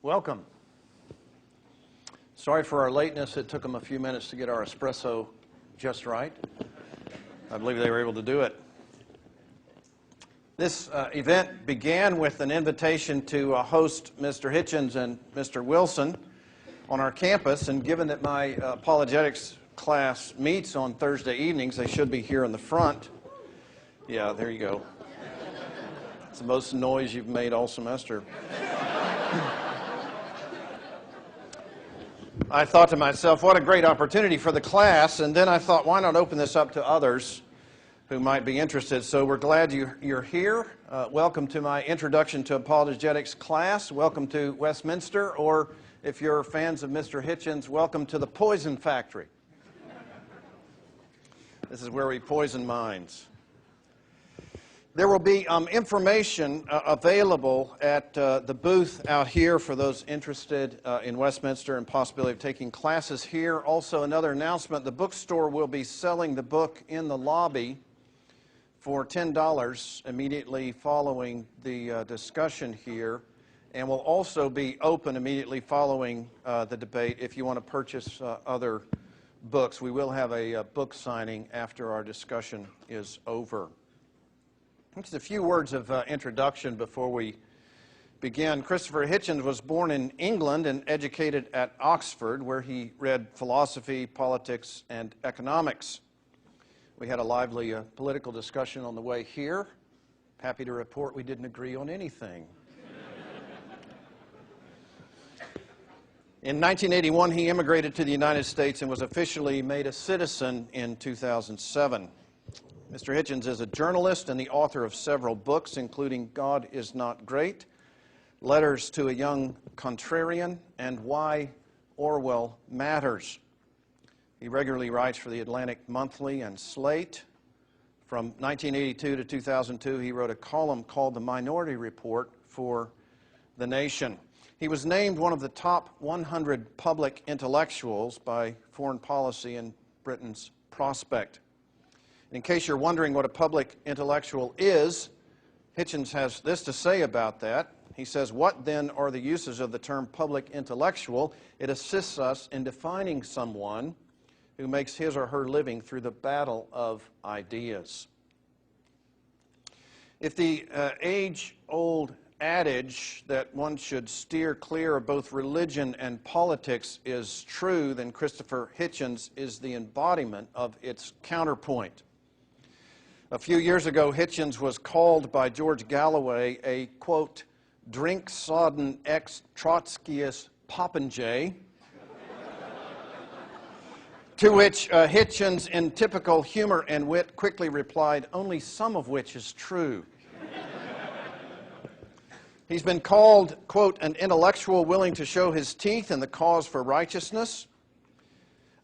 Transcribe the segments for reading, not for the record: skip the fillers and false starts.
Welcome. Sorry for our lateness. It took them a few minutes to get our espresso just right. I believe they were able to do it. This event began with an invitation to host Mr. Hitchens and Mr. Wilson on our campus, and given that my apologetics class meets on Thursday evenings, they should be here in the front. Yeah, there you go. It's the most noise you've made all semester. I thought to myself, what a great opportunity for the class, and then I thought, why not open this up to others who might be interested? So we're glad you're here. Welcome to my Introduction to Apologetics class. Welcome to Westminster, or if you're fans of Mr. Hitchens, welcome to the Poison Factory. This is where we poison minds. There will be information available at the booth out here for those interested in Westminster and possibility of taking classes here. Also, another announcement, the bookstore will be selling the book in the lobby for $10 immediately following the discussion here, and will also be open immediately following the debate if you want to purchase other books. We will have a book signing after our discussion is over. Just a few words of introduction before we begin. Christopher Hitchens was born in England and educated at Oxford, where he read philosophy, politics, and economics. We had a lively political discussion on the way here. Happy to report we didn't agree on anything. In 1981, he immigrated to the United States and was officially made a citizen in 2007. Mr. Hitchens is a journalist and the author of several books, including God is Not Great, Letters to a Young Contrarian, and Why Orwell Matters. He regularly writes for the Atlantic Monthly and Slate. From 1982 to 2002, he wrote a column called The Minority Report for The Nation. He was named one of the top 100 public intellectuals by Foreign Policy and Britain's Prospect. In case you're wondering what a public intellectual is, Hitchens has this to say about that. He says, what then are the uses of the term public intellectual? It assists us in defining someone who makes his or her living through the battle of ideas. If the age-old adage that one should steer clear of both religion and politics is true, then Christopher Hitchens is the embodiment of its counterpoint. A few years ago, Hitchens was called by George Galloway a, quote, drink-sodden ex-Trotskyist popinjay, to which Hitchens, in typical humor and wit, quickly replied, only some of which is true. He's been called, quote, an intellectual willing to show his teeth in the cause for righteousness,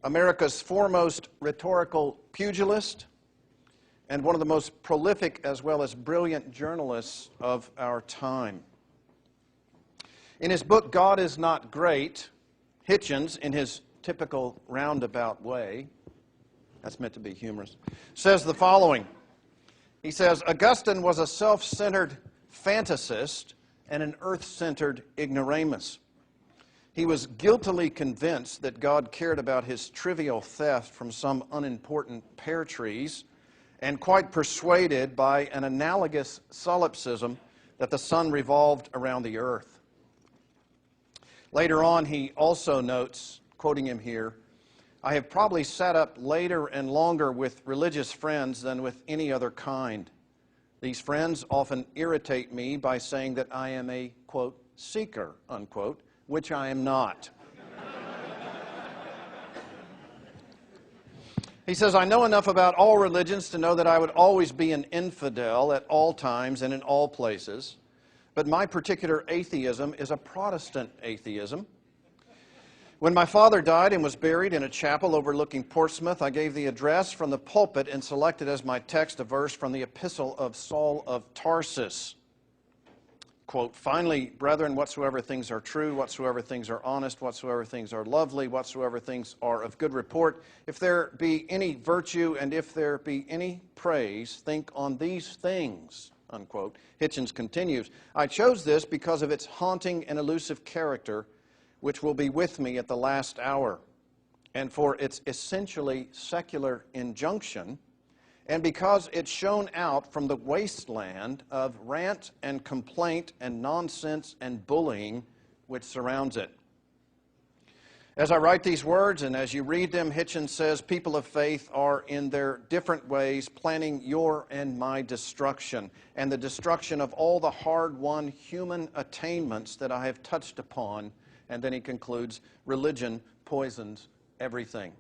America's foremost rhetorical pugilist, and one of the most prolific as well as brilliant journalists of our time. In his book, God is Not Great, Hitchens, in his typical roundabout way, that's meant to be humorous, says the following. He says, Augustine was a self-centered fantasist and an earth-centered ignoramus. He was guiltily convinced that God cared about his trivial theft from some unimportant pear trees, and quite persuaded by an analogous solipsism that the sun revolved around the earth. Later on, he also notes, quoting him here, I have probably sat up later and longer with religious friends than with any other kind. These friends often irritate me by saying that I am a, quote, seeker, unquote, which I am not. He says, I know enough about all religions to know that I would always be an infidel at all times and in all places, but my particular atheism is a Protestant atheism. When my father died and was buried in a chapel overlooking Portsmouth, I gave the address from the pulpit and selected as my text a verse from the epistle of Saul of Tarsus. Quote, finally, brethren, whatsoever things are true, whatsoever things are honest, whatsoever things are lovely, whatsoever things are of good report, if there be any virtue and if there be any praise, think on these things. unquote. Hitchens continues, I chose this because of its haunting and elusive character, which will be with me at the last hour, and for its essentially secular injunction, and because it shone out from the wasteland of rant and complaint and nonsense and bullying which surrounds it. As I write these words and as you read them, Hitchens says, people of faith are in their different ways planning your and my destruction and the destruction of all the hard-won human attainments that I have touched upon. And then he concludes, religion poisons everything.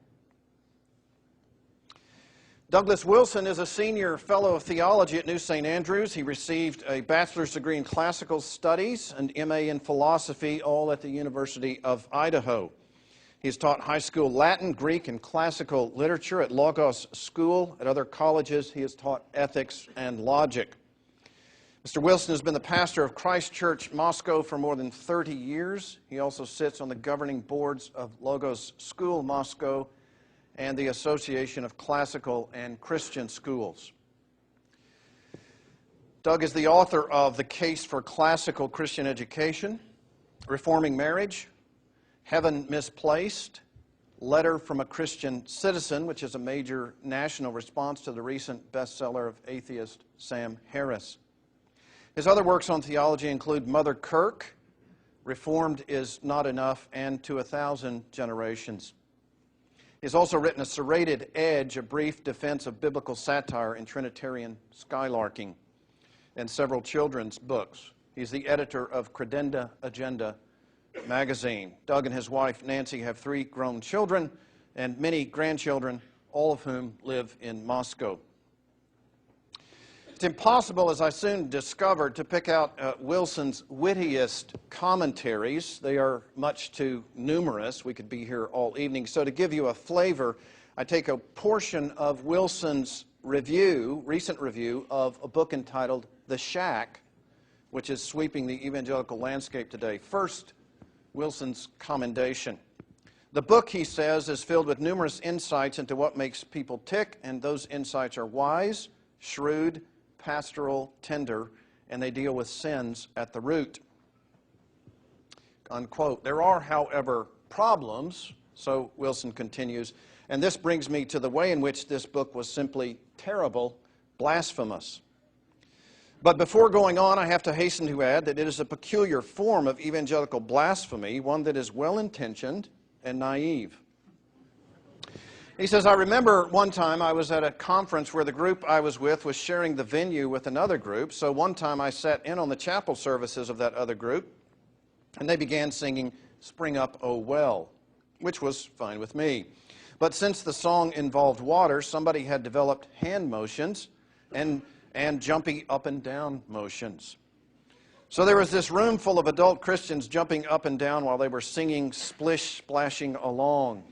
Douglas Wilson is a senior fellow of theology at New St. Andrews. He received a bachelor's degree in classical studies and MA in philosophy, all at the University of Idaho. He has taught high school Latin, Greek, and classical literature at Logos School. At other colleges, he has taught ethics and logic. Mr. Wilson has been the pastor of Christ Church Moscow for more than 30 years. He also sits on the governing boards of Logos School Moscow and the Association of Classical and Christian Schools. Doug is the author of The Case for Classical Christian Education, Reforming Marriage, Heaven Misplaced, Letter from a Christian Citizen, which is a major national response to the recent bestseller of atheist Sam Harris. His other works on theology include Mother Kirk, Reformed is Not Enough, and To a Thousand Generations. He has also written A Serrated Edge, a brief defense of biblical satire in Trinitarian skylarking, and several children's books. He's the editor of Credenda Agenda magazine. Doug and his wife Nancy have 3 grown children and many grandchildren, all of whom live in Moscow. It's impossible, as I soon discovered, to pick out Wilson's wittiest commentaries. They are much too numerous. We could be here all evening. So to give you a flavor, I take a portion of Wilson's recent review of a book entitled The Shack, which is sweeping the evangelical landscape today. First, Wilson's commendation. The book, he says, is filled with numerous insights into what makes people tick, and those insights are wise, shrewd, pastoral, tender, and they deal with sins at the root. Unquote. There are, however, problems, so Wilson continues, and this brings me to the way in which this book was simply terrible, blasphemous. But before going on, I have to hasten to add that it is a peculiar form of evangelical blasphemy, one that is well-intentioned and naive. He says, I remember one time I was at a conference where the group I was with was sharing the venue with another group, so one time I sat in on the chapel services of that other group, and they began singing Spring Up, Oh Well, which was fine with me. But since the song involved water, somebody had developed hand motions and jumpy up and down motions. So there was this room full of adult Christians jumping up and down while they were singing Splish Splashing Along.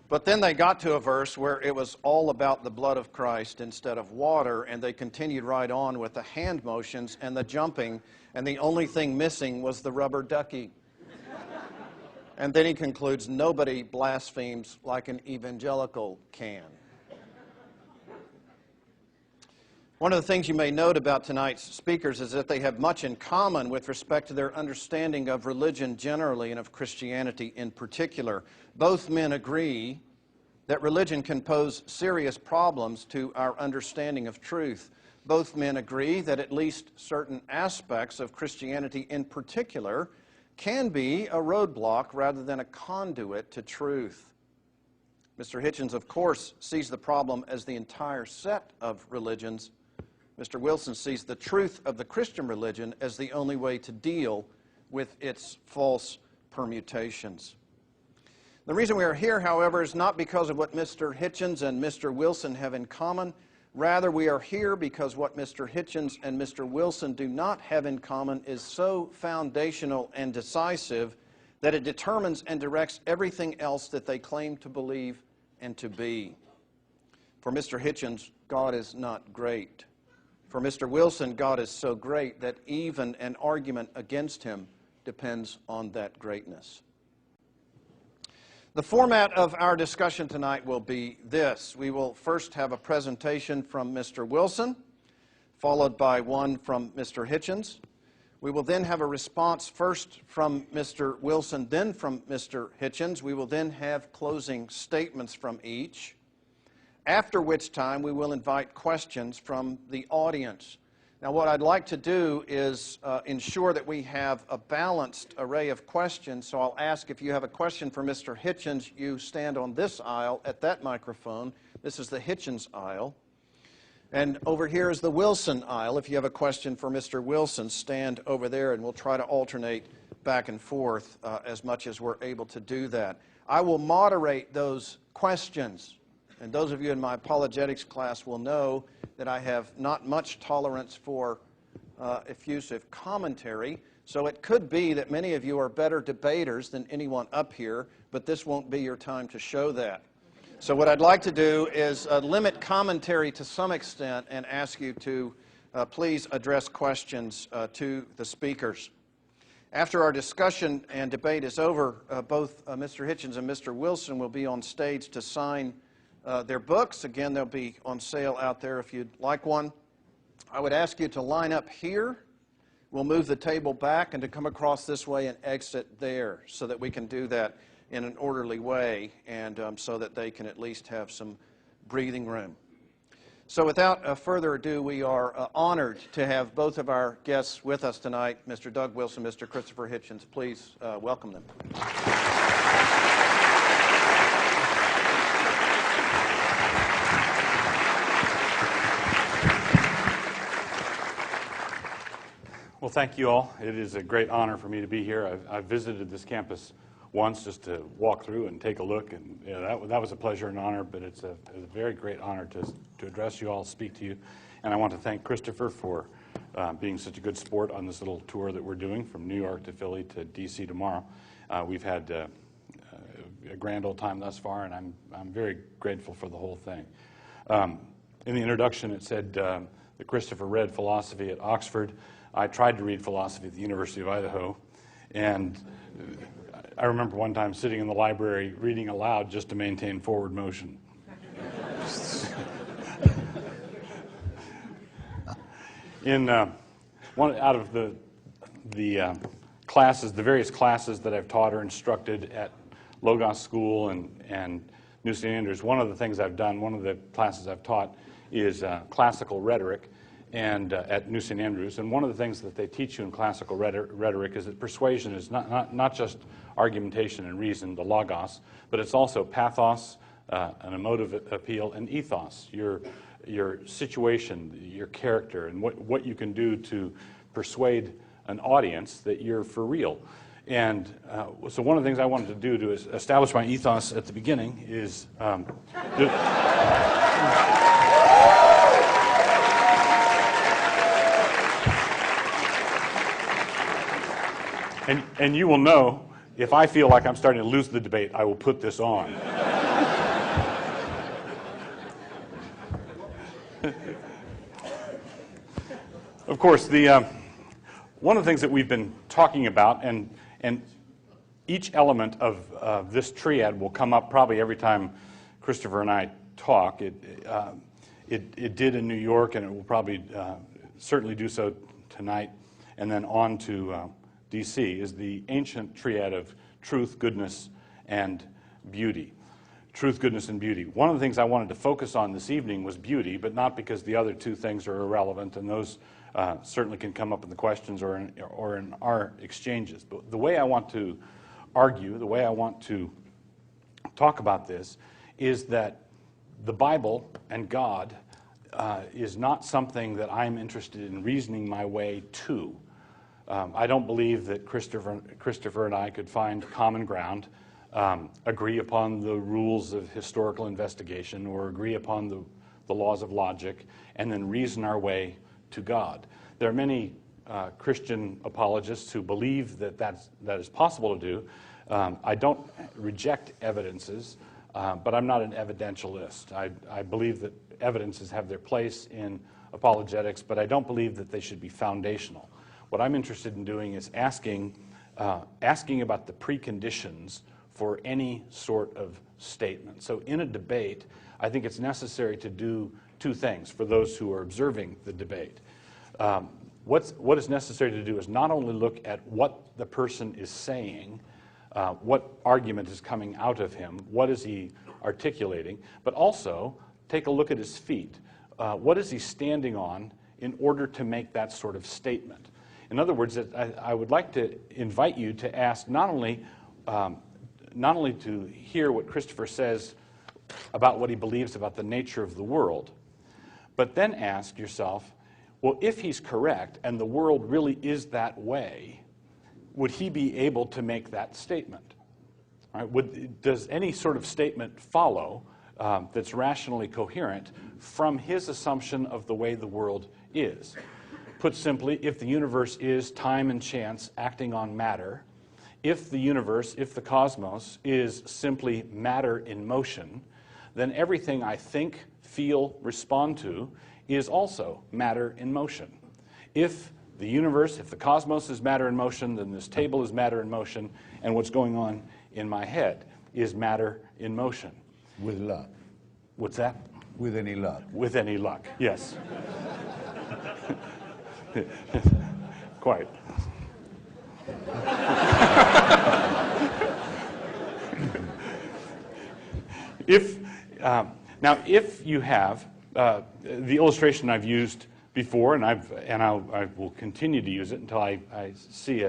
But then they got to a verse where it was all about the blood of Christ instead of water, and they continued right on with the hand motions and the jumping, and the only thing missing was the rubber ducky. And then he concludes, nobody blasphemes like an evangelical can. One of the things you may note about tonight's speakers is that they have much in common with respect to their understanding of religion generally and of Christianity in particular. Both men agree that religion can pose serious problems to our understanding of truth. Both men agree that at least certain aspects of Christianity in particular can be a roadblock rather than a conduit to truth. Mr. Hitchens, of course, sees the problem as the entire set of religions. Mr. Wilson sees the truth of the Christian religion as the only way to deal with its false permutations. The reason we are here, however, is not because of what Mr. Hitchens and Mr. Wilson have in common. Rather, we are here because what Mr. Hitchens and Mr. Wilson do not have in common is so foundational and decisive that it determines and directs everything else that they claim to believe and to be. For Mr. Hitchens, God is not great. For Mr. Wilson, God is so great that even an argument against him depends on that greatness. The format of our discussion tonight will be this. We will first have a presentation from Mr. Wilson, followed by one from Mr. Hitchens. We will then have a response first from Mr. Wilson, then from Mr. Hitchens. We will then have closing statements from each, after which time we will invite questions from the audience. Now, what I'd like to do is ensure that we have a balanced array of questions, so I'll ask if you have a question for Mr. Hitchens, you stand on this aisle at that microphone. This is the Hitchens aisle. And over here is the Wilson aisle. If you have a question for Mr. Wilson, stand over there, and we'll try to alternate back and forth as much as we're able to do that. I will moderate those questions, and those of you in my apologetics class will know that I have not much tolerance for effusive commentary, so it could be that many of you are better debaters than anyone up here, but this won't be your time to show that. So what I'd like to do is limit commentary to some extent and ask you to please address questions to the speakers. After our discussion and debate is over, both Mr. Hitchens and Mr. Wilson will be on stage to sign their books. Again, they'll be on sale out there if you'd like one. I would ask you to line up here. We'll move the table back and to come across this way and exit there so that we can do that in an orderly way and so that they can at least have some breathing room. So without further ado, we are honored to have both of our guests with us tonight, Mr. Doug Wilson, Mr. Christopher Hitchens. Please welcome them. Well, thank you all. It is a great honor for me to be here. I've visited this campus once just to walk through and take a look, and that was a pleasure and honor, but it's a very great honor to address you all, speak to you. And I want to thank Christopher for being such a good sport on this little tour that we're doing from New York to Philly to D.C. tomorrow. We've had a grand old time thus far, and I'm very grateful for the whole thing. In the introduction, it said that Christopher read philosophy at Oxford. I tried to read philosophy at the University of Idaho, and I remember one time sitting in the library reading aloud just to maintain forward motion. In one out of the classes, the various classes that I've taught or instructed at Logos School and New St. Andrews, one of the things I've done, one of the classes I've taught is classical rhetoric, and at New St. Andrews. And one of the things that they teach you in classical rhetoric is that persuasion is not just argumentation and reason, the logos, but it's also pathos, an emotive appeal, and ethos, your situation, your character, and what you can do to persuade an audience that you're for real. And so one of the things I wanted to do to establish my ethos at the beginning is And you will know, if I feel like I'm starting to lose the debate, I will put this on. Of course, one of the things that we've been talking about, and each element of this triad will come up probably every time Christopher and I talk. It did in New York, and it will probably certainly do so tonight, and then on to D.C., is the ancient triad of truth, goodness, and beauty. Truth, goodness, and beauty. One of the things I wanted to focus on this evening was beauty, but not because the other two things are irrelevant, and those certainly can come up in the questions or in our exchanges. But the way I want to argue, the way I want to talk about this, is that the Bible and God is not something that I'm interested in reasoning my way to. I don't believe that Christopher and I could find common ground, agree upon the rules of historical investigation, or agree upon the laws of logic, and then reason our way to God. There are many Christian apologists who believe that is possible to do. I don't reject evidences, but I'm not an evidentialist. I believe that evidences have their place in apologetics, but I don't believe that they should be foundational. What I'm interested in doing is asking about the preconditions for any sort of statement. So in a debate, I think it's necessary to do two things for those who are observing the debate. What is necessary to do is not only look at what the person is saying, what argument is coming out of him, what is he articulating, but also take a look at his feet. What is he standing on in order to make that sort of statement? In other words, I would like to invite you to ask not only to hear what Christopher says about what he believes about the nature of the world, but then ask yourself, well, if he's correct and the world really is that way, would he be able to make that statement? All right, does any sort of statement follow that's rationally coherent from his assumption of the way the world is? Put simply, if the universe is time and chance acting on matter, if the universe, if the cosmos is simply matter in motion, then everything I think, feel, respond to is also matter in motion. If the universe, if the cosmos is matter in motion, then this table is matter in motion, and what's going on in my head is matter in motion. With luck. What's that? With any luck. With any luck, yes. Quite. Now, if you have the illustration I've used before, and I will continue to use it until I see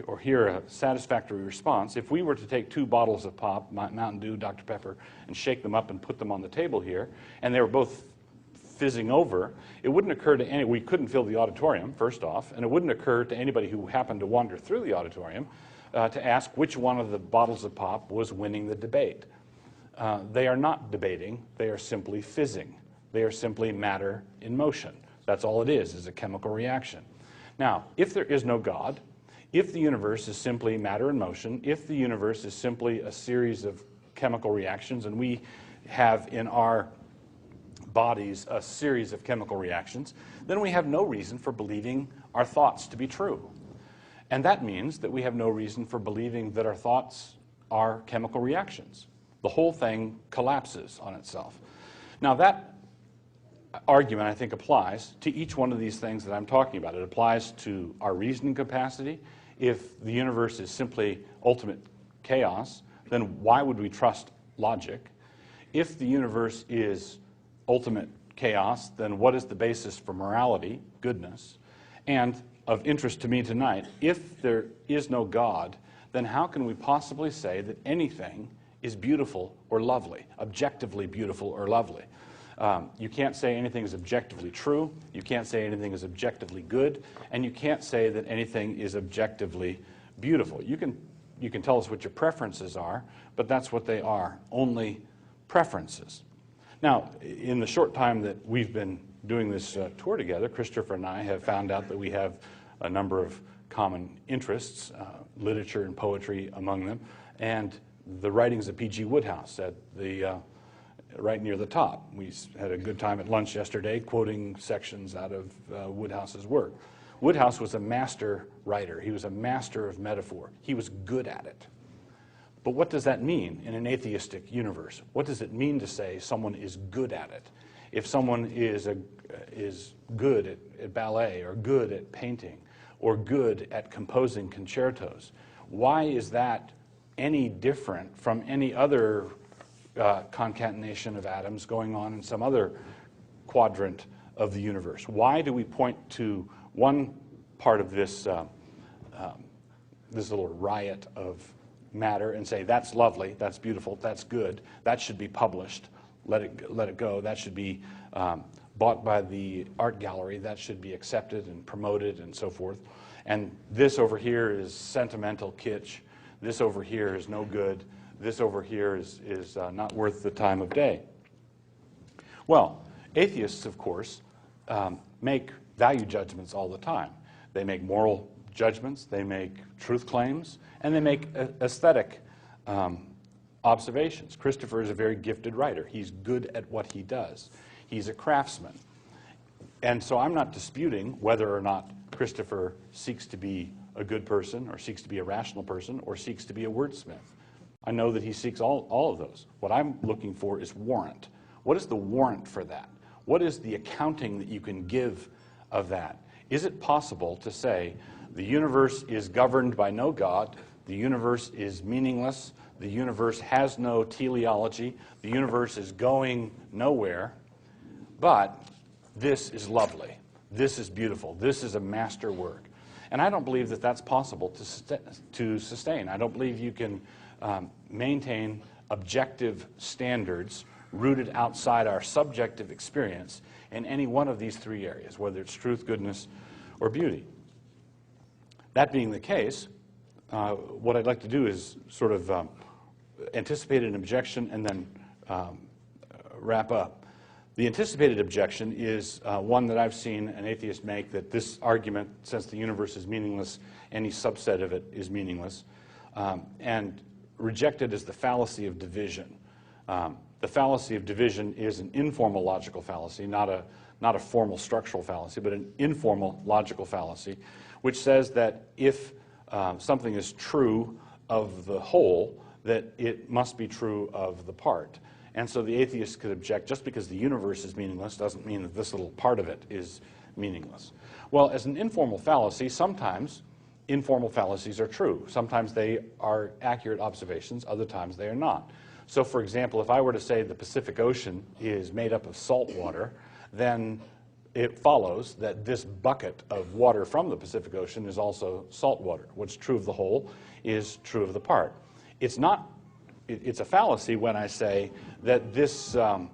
or hear a satisfactory response. If we were to take 2 bottles of pop, Mountain Dew, Dr. Pepper, and shake them up and put them on the table here, and they were both fizzing over, it wouldn't occur to we couldn't fill the auditorium, first off, and it wouldn't occur to anybody who happened to wander through the auditorium to ask which one of the bottles of pop was winning the debate. They are not debating, they are simply fizzing. They are simply matter in motion. That's all it is a chemical reaction. Now, if there is no God, if the universe is simply matter in motion, if the universe is simply a series of chemical reactions, and we have in our bodies a series of chemical reactions, then we have no reason for believing our thoughts to be true. And that means that we have no reason for believing that our thoughts are chemical reactions. The whole thing collapses on itself. Now that argument, I think, applies to each one of these things that I'm talking about. It applies to our reasoning capacity. If the universe is simply ultimate chaos, then why would we trust logic? If the universe is ultimate chaos, then what is the basis for morality, goodness? And of interest to me tonight, if there is no God, then how can we possibly say that anything is beautiful or lovely, objectively beautiful or lovely? You can't say anything is objectively true, you can't say anything is objectively good, and you can't say that anything is objectively beautiful. You can tell us what your preferences are, but that's what they are, only preferences. Now, in the short time that we've been doing this tour together, Christopher and I have found out that we have a number of common interests, literature and poetry among them, and the writings of P.G. Wodehouse at the right near the top. We had a good time at lunch yesterday quoting sections out of Wodehouse's work. Wodehouse was a master writer. He was a master of metaphor. He was good at it. But what does that mean in an atheistic universe? What does it mean to say someone is good at it? If someone is good at ballet or good at painting or good at composing concertos, why is that any different from any other concatenation of atoms going on in some other quadrant of the universe? Why do we point to one part of this this little riot of matter and say that's lovely, that's beautiful, that's good, that should be published, let it go, that should be bought by the art gallery, that should be accepted and promoted and so forth, and this over here is sentimental kitsch, this over here is no good, this over here is not worth the time of day? Well, atheists, of course, make value judgments all the time. They make moral judgments, they make truth claims, and they make aesthetic observations. Christopher is a very gifted writer. He's good at what he does. He's a craftsman. And so I'm not disputing whether or not Christopher seeks to be a good person or seeks to be a rational person or seeks to be a wordsmith. I know that he seeks all of those. What I'm looking for is warrant. What is the warrant for that? What is the accounting that you can give of that? Is it possible to say the universe is governed by no God, the universe is meaningless, the universe has no teleology, the universe is going nowhere, but this is lovely, this is beautiful, this is a masterwork? And I don't believe that that's possible to sustain. I don't believe you can maintain objective standards rooted outside our subjective experience in any one of these three areas, whether it's truth, goodness, or beauty. That being the case, what I'd like to do is sort of anticipate an objection and then wrap up. The anticipated objection is one that I've seen an atheist make, that this argument, since the universe is meaningless, any subset of it is meaningless, and rejected as the fallacy of division. The fallacy of division is an informal logical fallacy, not a formal structural fallacy, but an informal logical fallacy, which says that if something is true of the whole, that it must be true of the part. And so the atheist could object, just because the universe is meaningless doesn't mean that this little part of it is meaningless. Well, as an informal fallacy, sometimes informal fallacies are true. Sometimes they are accurate observations, other times they are not. So, for example, if I were to say the Pacific Ocean is made up of salt water, then it follows that this bucket of water from the Pacific Ocean is also salt water. What's true of the whole is true of the part. It's not. It's a fallacy when I say that this the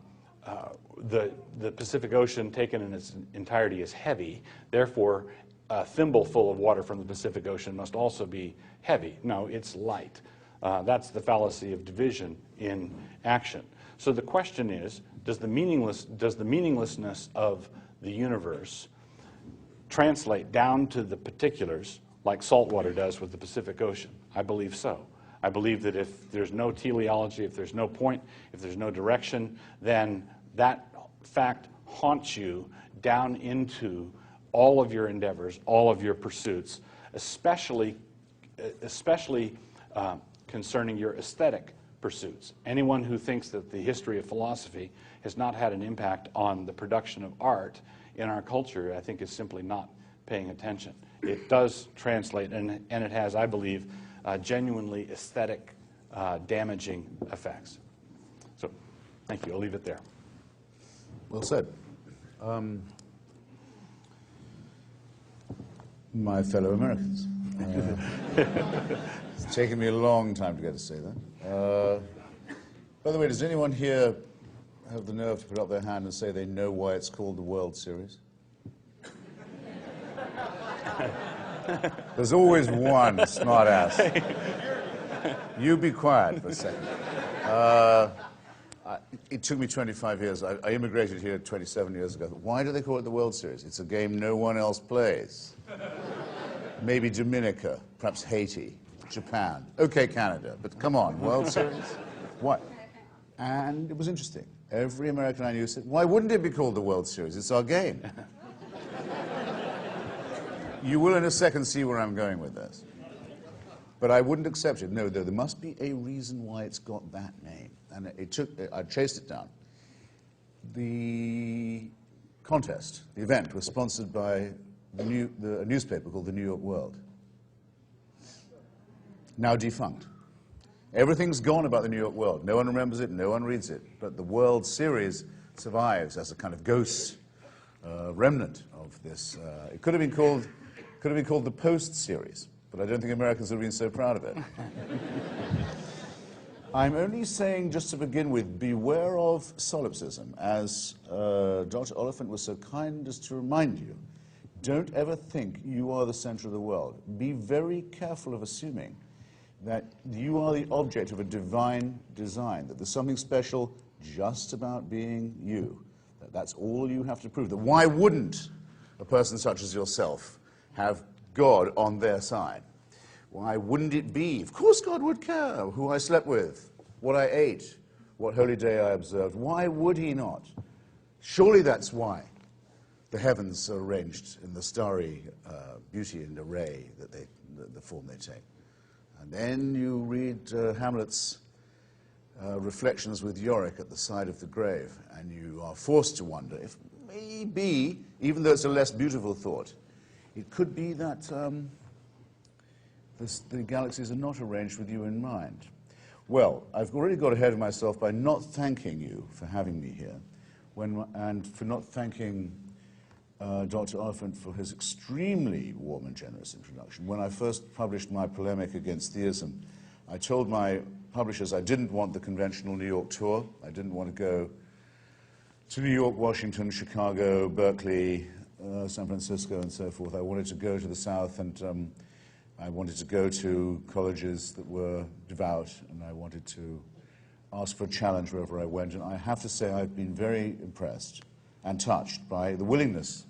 Pacific Ocean taken in its entirety is heavy. Therefore, a thimble full of water from the Pacific Ocean must also be heavy. No, it's light. That's the fallacy of division in action. So the question is, does the meaninglessness of the universe translate down to the particulars like salt water does with the Pacific Ocean? I believe so. I believe that if there's no teleology, if there's no point, if there's no direction, then that fact haunts you down into all of your endeavors, all of your pursuits, especially concerning your aesthetic pursuits. Anyone who thinks that the history of philosophy has not had an impact on the production of art in our culture, I think is simply not paying attention. It does translate, and it has, I believe, genuinely aesthetic damaging effects. So, thank you. I'll leave it there. Well said. My fellow Americans. It's taken me a long time to get to say that. By the way, does anyone here have the nerve to put up their hand and say they know why it's called the World Series? There's always one smart ass. You be quiet for a second. It took me 25 years. I immigrated here 27 years ago. Why do they call it the World Series? It's a game no one else plays. Maybe Dominica, perhaps Haiti, Japan. Okay, Canada, but come on, World Series? What? And it was interesting. Every American I knew said, why wouldn't it be called the World Series? It's our game. You will in a second see where I'm going with this. But I wouldn't accept it. No, there must be a reason why it's got that name. And I chased it down. The contest, the event, was sponsored by a newspaper called the New York World. Now defunct. Everything's gone about the New York World. No one remembers it, no one reads it. But the World Series survives as a kind of ghost remnant of this. It could have been called the Post Series, but I don't think Americans would have been so proud of it. I'm only saying, just to begin with, beware of solipsism. As Dr. Oliphant was so kind as to remind you, don't ever think you are the center of the world. Be very careful of assuming that you are the object of a divine design, that there's something special just about being you. That's all you have to prove. That why wouldn't a person such as yourself have God on their side? Why wouldn't it be? Of course God would care who I slept with, what I ate, what holy day I observed. Why would he not? Surely that's why the heavens are arranged in the starry beauty and array that the form they take. And then you read Hamlet's reflections with Yorick at the side of the grave, and you are forced to wonder if maybe, even though it's a less beautiful thought, it could be that the galaxies are not arranged with you in mind. Well, I've already got ahead of myself by not thanking you for having me here, and for not thanking Dr. Oliphant for his extremely warm and generous introduction. When I first published my polemic against theism, I told my publishers I didn't want the conventional New York tour. I didn't want to go to New York, Washington, Chicago, Berkeley, San Francisco, and so forth. I wanted to go to the South, and I wanted to go to colleges that were devout, and I wanted to ask for a challenge wherever I went. And I have to say I've been very impressed and touched by the willingness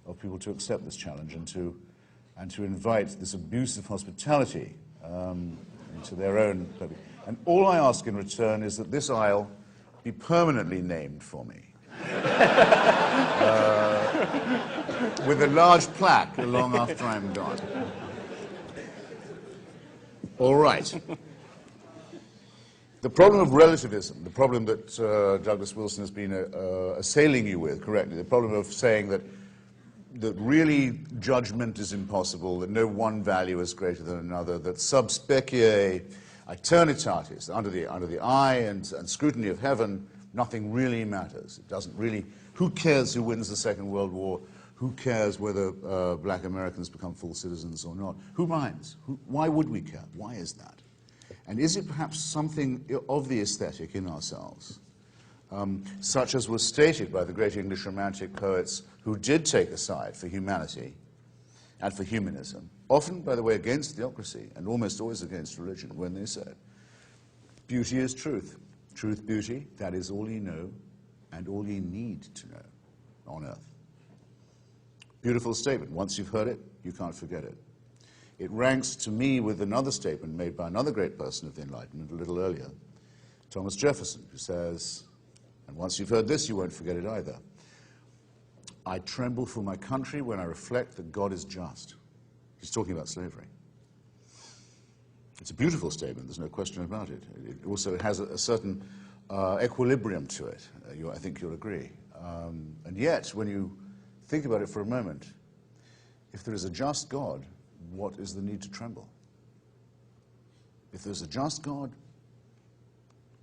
of people to accept this challenge and to invite this abuse of hospitality into their own public. And all I ask in return is that this aisle be permanently named for me. With a large plaque long after I'm gone. All right. The problem of relativism, the problem that Douglas Wilson has been assailing you with correctly, the problem of saying that really judgment is impossible, that no one value is greater than another, that sub specie aeternitatis, under the eye and scrutiny of heaven, nothing really matters. It doesn't really. Who cares who wins the Second World War? Who cares whether black Americans become full citizens or not? Who minds? Why would we care? Why is that? And is it perhaps something of the aesthetic in ourselves, such as was stated by the great English Romantic poets who did take a side for humanity and for humanism, often, by the way, against theocracy and almost always against religion, when they said, beauty is truth. Truth, beauty, that is all ye know and all ye need to know on earth. Beautiful statement. Once you've heard it, you can't forget it. It ranks to me with another statement made by another great person of the Enlightenment a little earlier, Thomas Jefferson, who says, and once you've heard this, you won't forget it either, I tremble for my country when I reflect that God is just. He's talking about slavery. It's a beautiful statement, there's no question about it. It also has a certain equilibrium to it, I think you'll agree. And yet, when you think about it for a moment, if there is a just God, what is the need to tremble? If there's a just God,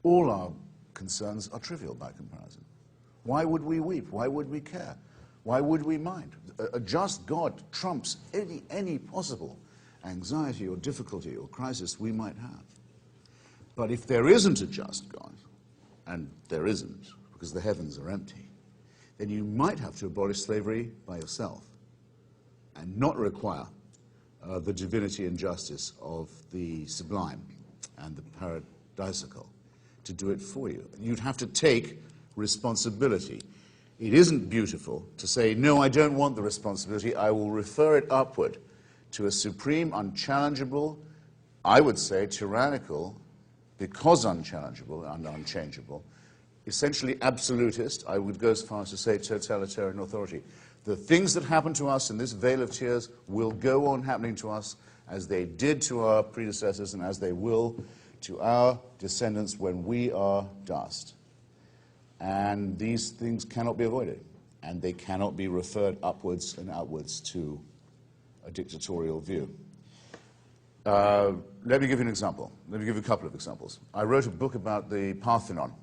all our concerns are trivial by comparison. Why would we weep? Why would we care? Why would we mind? A just God trumps any possible anxiety or difficulty or crisis we might have. But if there isn't a just God, and there isn't, because the heavens are empty, then you might have to abolish slavery by yourself and not require the divinity and justice of the sublime and the paradisical to do it for you. You'd have to take responsibility. It isn't beautiful to say, no, I don't want the responsibility, I will refer it upward to a supreme, unchallengeable, I would say tyrannical, because unchallengeable and unchangeable, essentially absolutist, I would go as far as to say totalitarian authority. The things that happen to us in this vale of tears will go on happening to us as they did to our predecessors and as they will to our descendants when we are dust. And these things cannot be avoided, and they cannot be referred upwards and outwards to a dictatorial view. Let me give you an example. Let me give you a couple of examples. I wrote a book about the Parthenon.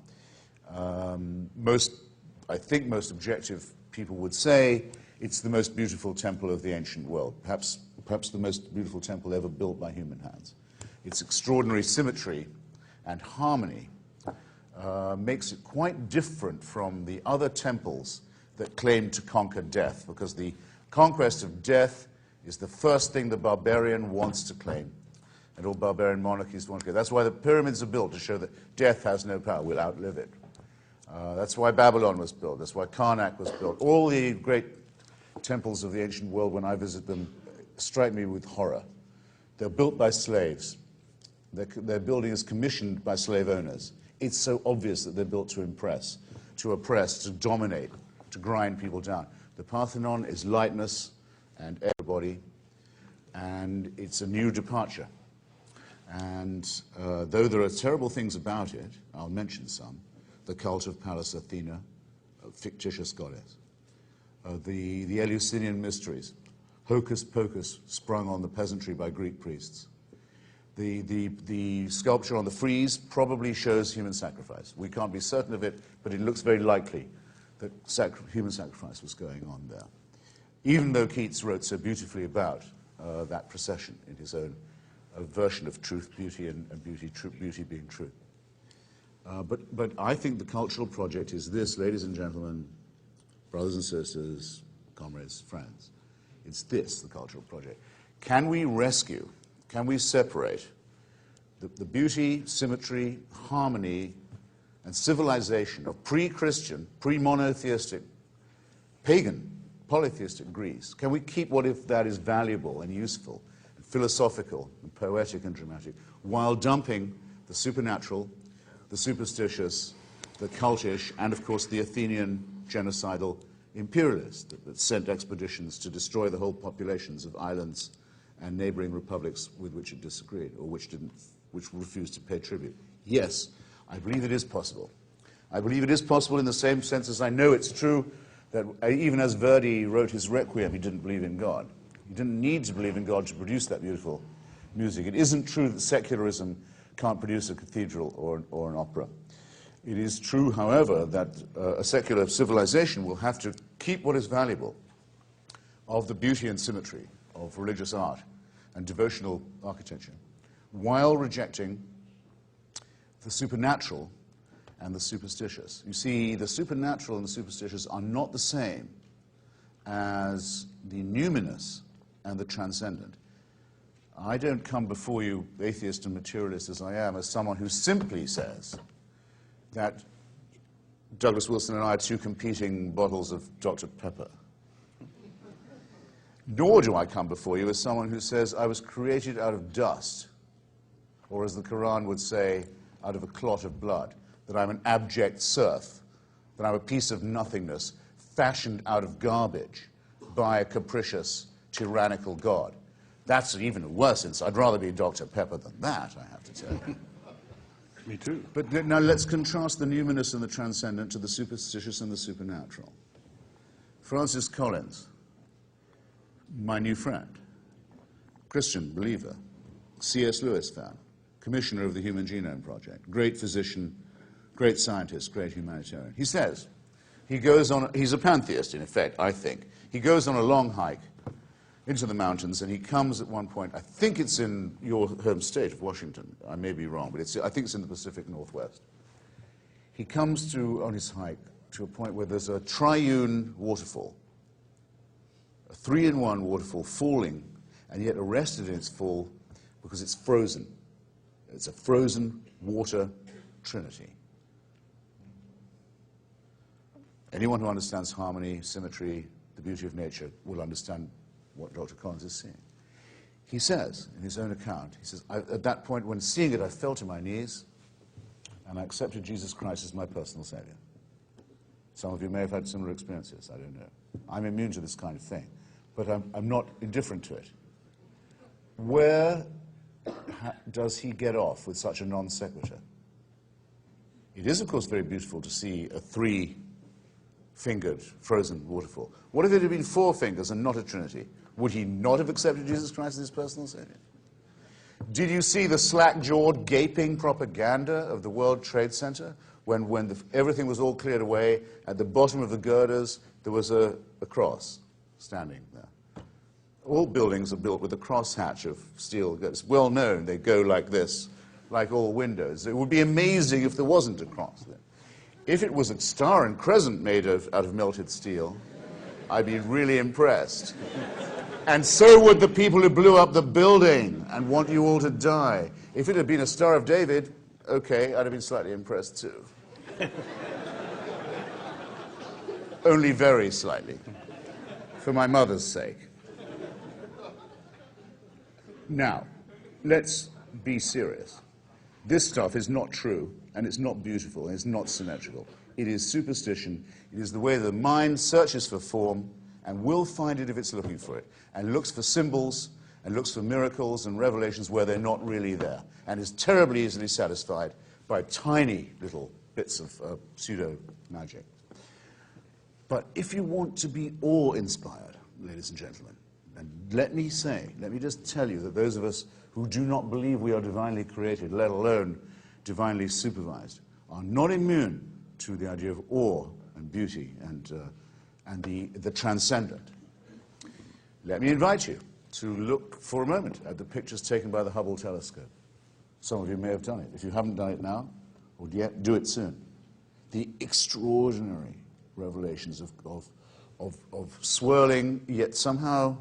I think most objective people would say it's the most beautiful temple of the ancient world, perhaps the most beautiful temple ever built by human hands. Its extraordinary symmetry and harmony makes it quite different from the other temples that claim to conquer death, because the conquest of death is the first thing the barbarian wants to claim, and all barbarian monarchies want to claim. That's why the pyramids are built, to show that death has no power, we'll outlive it. That's why Babylon was built, that's why Karnak was built. All the great temples of the ancient world, when I visit them, strike me with horror. They're built by slaves. Their building is commissioned by slave owners. It's so obvious that they're built to impress, to oppress, to dominate, to grind people down. The Parthenon is lightness and everybody, and it's a new departure. And though there are terrible things about it, I'll mention some. The cult of Pallas Athena, a fictitious goddess. The Eleusinian mysteries, hocus pocus sprung on the peasantry by Greek priests. The sculpture on the frieze probably shows human sacrifice. We can't be certain of it, but it looks very likely that human sacrifice was going on there. Even though Keats wrote so beautifully about that procession in his own version of truth, beauty, and beauty being truth. But I think the cultural project is this, ladies and gentlemen, brothers and sisters, comrades, friends. It's this, the cultural project. Can we rescue, can we separate the beauty, symmetry, harmony, and civilization of pre-Christian, pre-monotheistic, pagan, polytheistic Greece? Can we keep what if that is valuable and useful, and philosophical, and poetic and dramatic, while dumping the supernatural, the superstitious, the cultish, and of course the Athenian genocidal imperialists that sent expeditions to destroy the whole populations of islands and neighboring republics with which it disagreed, or which refused to pay tribute? Yes, I believe it is possible. I believe it is possible in the same sense as I know it's true that even as Verdi wrote his Requiem, he didn't believe in God. He didn't need to believe in God to produce that beautiful music. It isn't true that secularism can't produce a cathedral or an opera. It is true, however, that a secular civilization will have to keep what is valuable of the beauty and symmetry of religious art and devotional architecture, while rejecting the supernatural and the superstitious. You see, the supernatural and the superstitious are not the same as the numinous and the transcendent. I don't come before you, atheist and materialist as I am, as someone who simply says that Douglas Wilson and I are two competing bottles of Dr. Pepper. Nor do I come before you as someone who says I was created out of dust, or as the Quran would say, out of a clot of blood, that I'm an abject serf, that I'm a piece of nothingness fashioned out of garbage by a capricious, tyrannical God. That's an even worse insult. I'd rather be Dr. Pepper than that, I have to tell you. Me too. But now let's contrast the numinous and the transcendent to the superstitious and the supernatural. Francis Collins, my new friend, Christian believer, C.S. Lewis fan, commissioner of the Human Genome Project, great physician, great scientist, great humanitarian. He says, he's a pantheist in effect, I think. He goes on a long hike into the mountains, and he comes at one point, I think it's in your home state of Washington, I may be wrong, but I think it's in the Pacific Northwest. He comes on his hike to a point where there's a triune waterfall, a 3-in-1 waterfall falling, and yet arrested in its fall because it's frozen. It's a frozen water trinity. Anyone who understands harmony, symmetry, the beauty of nature will understand what Dr. Collins is saying. He says, in his own account, he says, at that point, when seeing it, I fell to my knees, and I accepted Jesus Christ as my personal Savior. Some of you may have had similar experiences, I don't know. I'm immune to this kind of thing, but I'm not indifferent to it. Where does he get off with such a non sequitur? It is, of course, very beautiful to see a 3-fingered frozen waterfall. What if it had been 4 fingers and not a trinity? Would he not have accepted Jesus Christ as his personal Savior? Did you see the slack-jawed, gaping propaganda of the World Trade Center when everything was all cleared away? At the bottom of the girders, there was a cross standing there. All buildings are built with a crosshatch of steel. It's well known. They go like this, like all windows. It would be amazing if there wasn't a cross there. If it was a star and crescent made out of melted steel, I'd be really impressed. And so would the people who blew up the building and want you all to die. If it had been a Star of David, okay, I'd have been slightly impressed too. Only very slightly, for my mother's sake. Now, let's be serious. This stuff is not true, and it's not beautiful, and it's not symmetrical. It is superstition. It is the way the mind searches for form and will find it if it's looking for it, and looks for symbols and looks for miracles and revelations where they're not really there, and is terribly easily satisfied by tiny little bits of pseudo-magic. But if you want to be awe-inspired, ladies and gentlemen, and let me just tell you that those of us who do not believe we are divinely created, let alone divinely supervised, are not immune to the idea of awe and beauty and the transcendent. Let me invite you to look for a moment at the pictures taken by the Hubble telescope. Some of you may have done it. If you haven't done it now, or yet, do it soon. The extraordinary revelations of swirling, yet somehow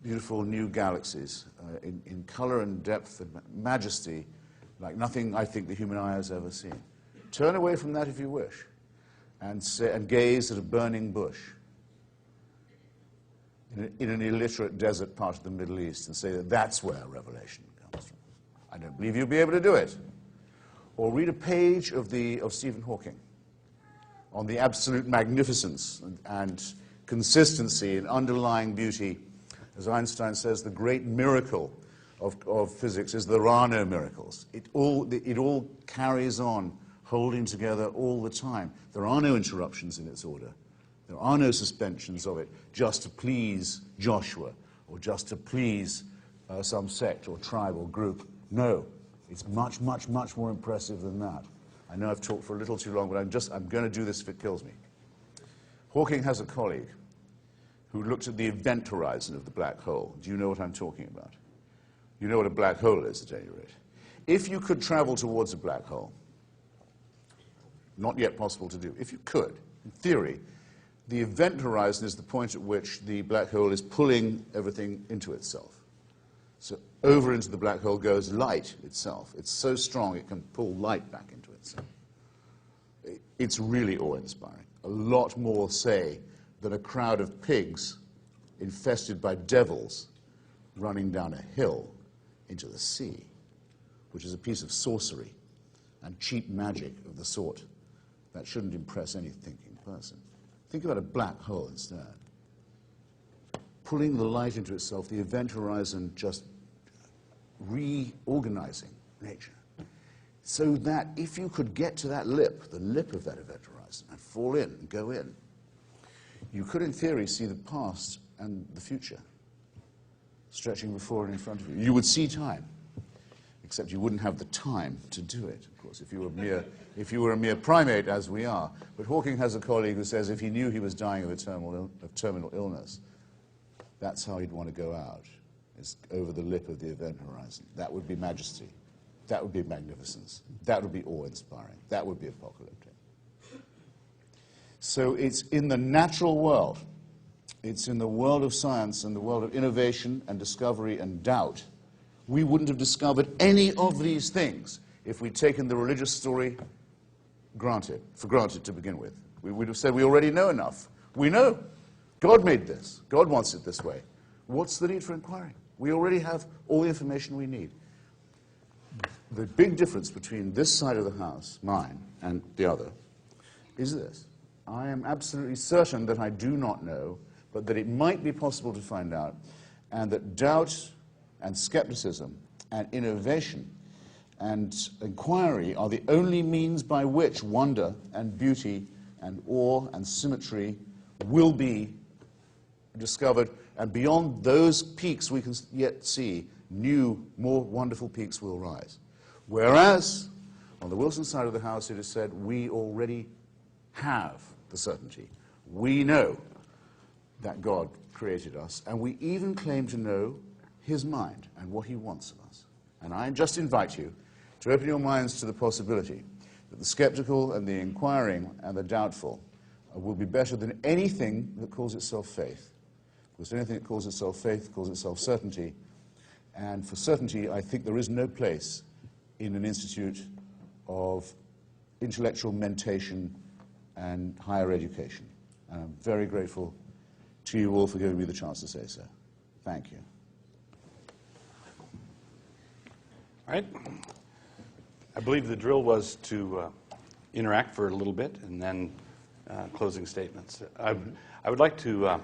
beautiful new galaxies in color and depth and majesty like nothing I think the human eye has ever seen. Turn away from that if you wish and gaze at a burning bush in an illiterate desert part of the Middle East and say that that's where revelation comes from. I don't believe you'll be able to do it. Or read a page of Stephen Hawking on the absolute magnificence and consistency and underlying beauty. As Einstein says, the great miracle of physics is there are no miracles. It all carries on, holding together all the time. There are no interruptions in its order. There are no suspensions of it just to please Joshua or just to please some sect or tribe or group. No, it's much, much, much more impressive than that. I know I've talked for a little too long, but I'm going to do this if it kills me. Hawking has a colleague who looked at the event horizon of the black hole. Do you know what I'm talking about? You know what a black hole is, at any rate. If you could travel towards a black hole, not yet possible to do, if you could, in theory, the event horizon is the point at which the black hole is pulling everything into itself. So over into the black hole goes light itself. It's so strong it can pull light back into itself. It's really awe-inspiring. A lot more, say, than a crowd of pigs infested by devils running down a hill into the sea, which is a piece of sorcery and cheap magic of the sort that shouldn't impress any thinking person. Think about a black hole instead. Pulling the light into itself, the event horizon just reorganizing nature. So that if you could get to that lip, the lip of that event horizon, and fall in and go in, you could in theory see the past and the future stretching before and in front of you. You would see time, except you wouldn't have the time to do it, of course, if you were a mere primate, as we are. But Hawking has a colleague who says if he knew he was dying of terminal illness, that's how he'd want to go out, is over the lip of the event horizon. That would be majesty. That would be magnificence. That would be awe-inspiring. That would be apocalyptic. So it's in the natural world, it's in the world of science and the world of innovation and discovery and doubt. We wouldn't have discovered any of these things if we'd taken the religious story for granted to begin with. We would have said we already know enough. We know. God made this. God wants it this way. What's the need for inquiry? We already have all the information we need. The big difference between this side of the house, mine, and the other, is this. I am absolutely certain that I do not know, but that it might be possible to find out, and that doubt and skepticism and innovation and inquiry are the only means by which wonder and beauty and awe and symmetry will be discovered, and beyond those peaks we can yet see, new, more wonderful peaks will rise. Whereas, on the Wilson side of the house, it is said, we already have the certainty. We know that God created us, and we even claim to know his mind and what he wants of us. And I just invite you to open your minds to the possibility that the skeptical and the inquiring and the doubtful will be better than anything that calls itself faith. Because anything that calls itself faith calls itself certainty. And for certainty, I think there is no place in an institute of intellectual mentation and higher education. And I'm very grateful to you all for giving me the chance to say so. Thank you. All right. I believe the drill was to interact for a little bit and then closing statements. I would like to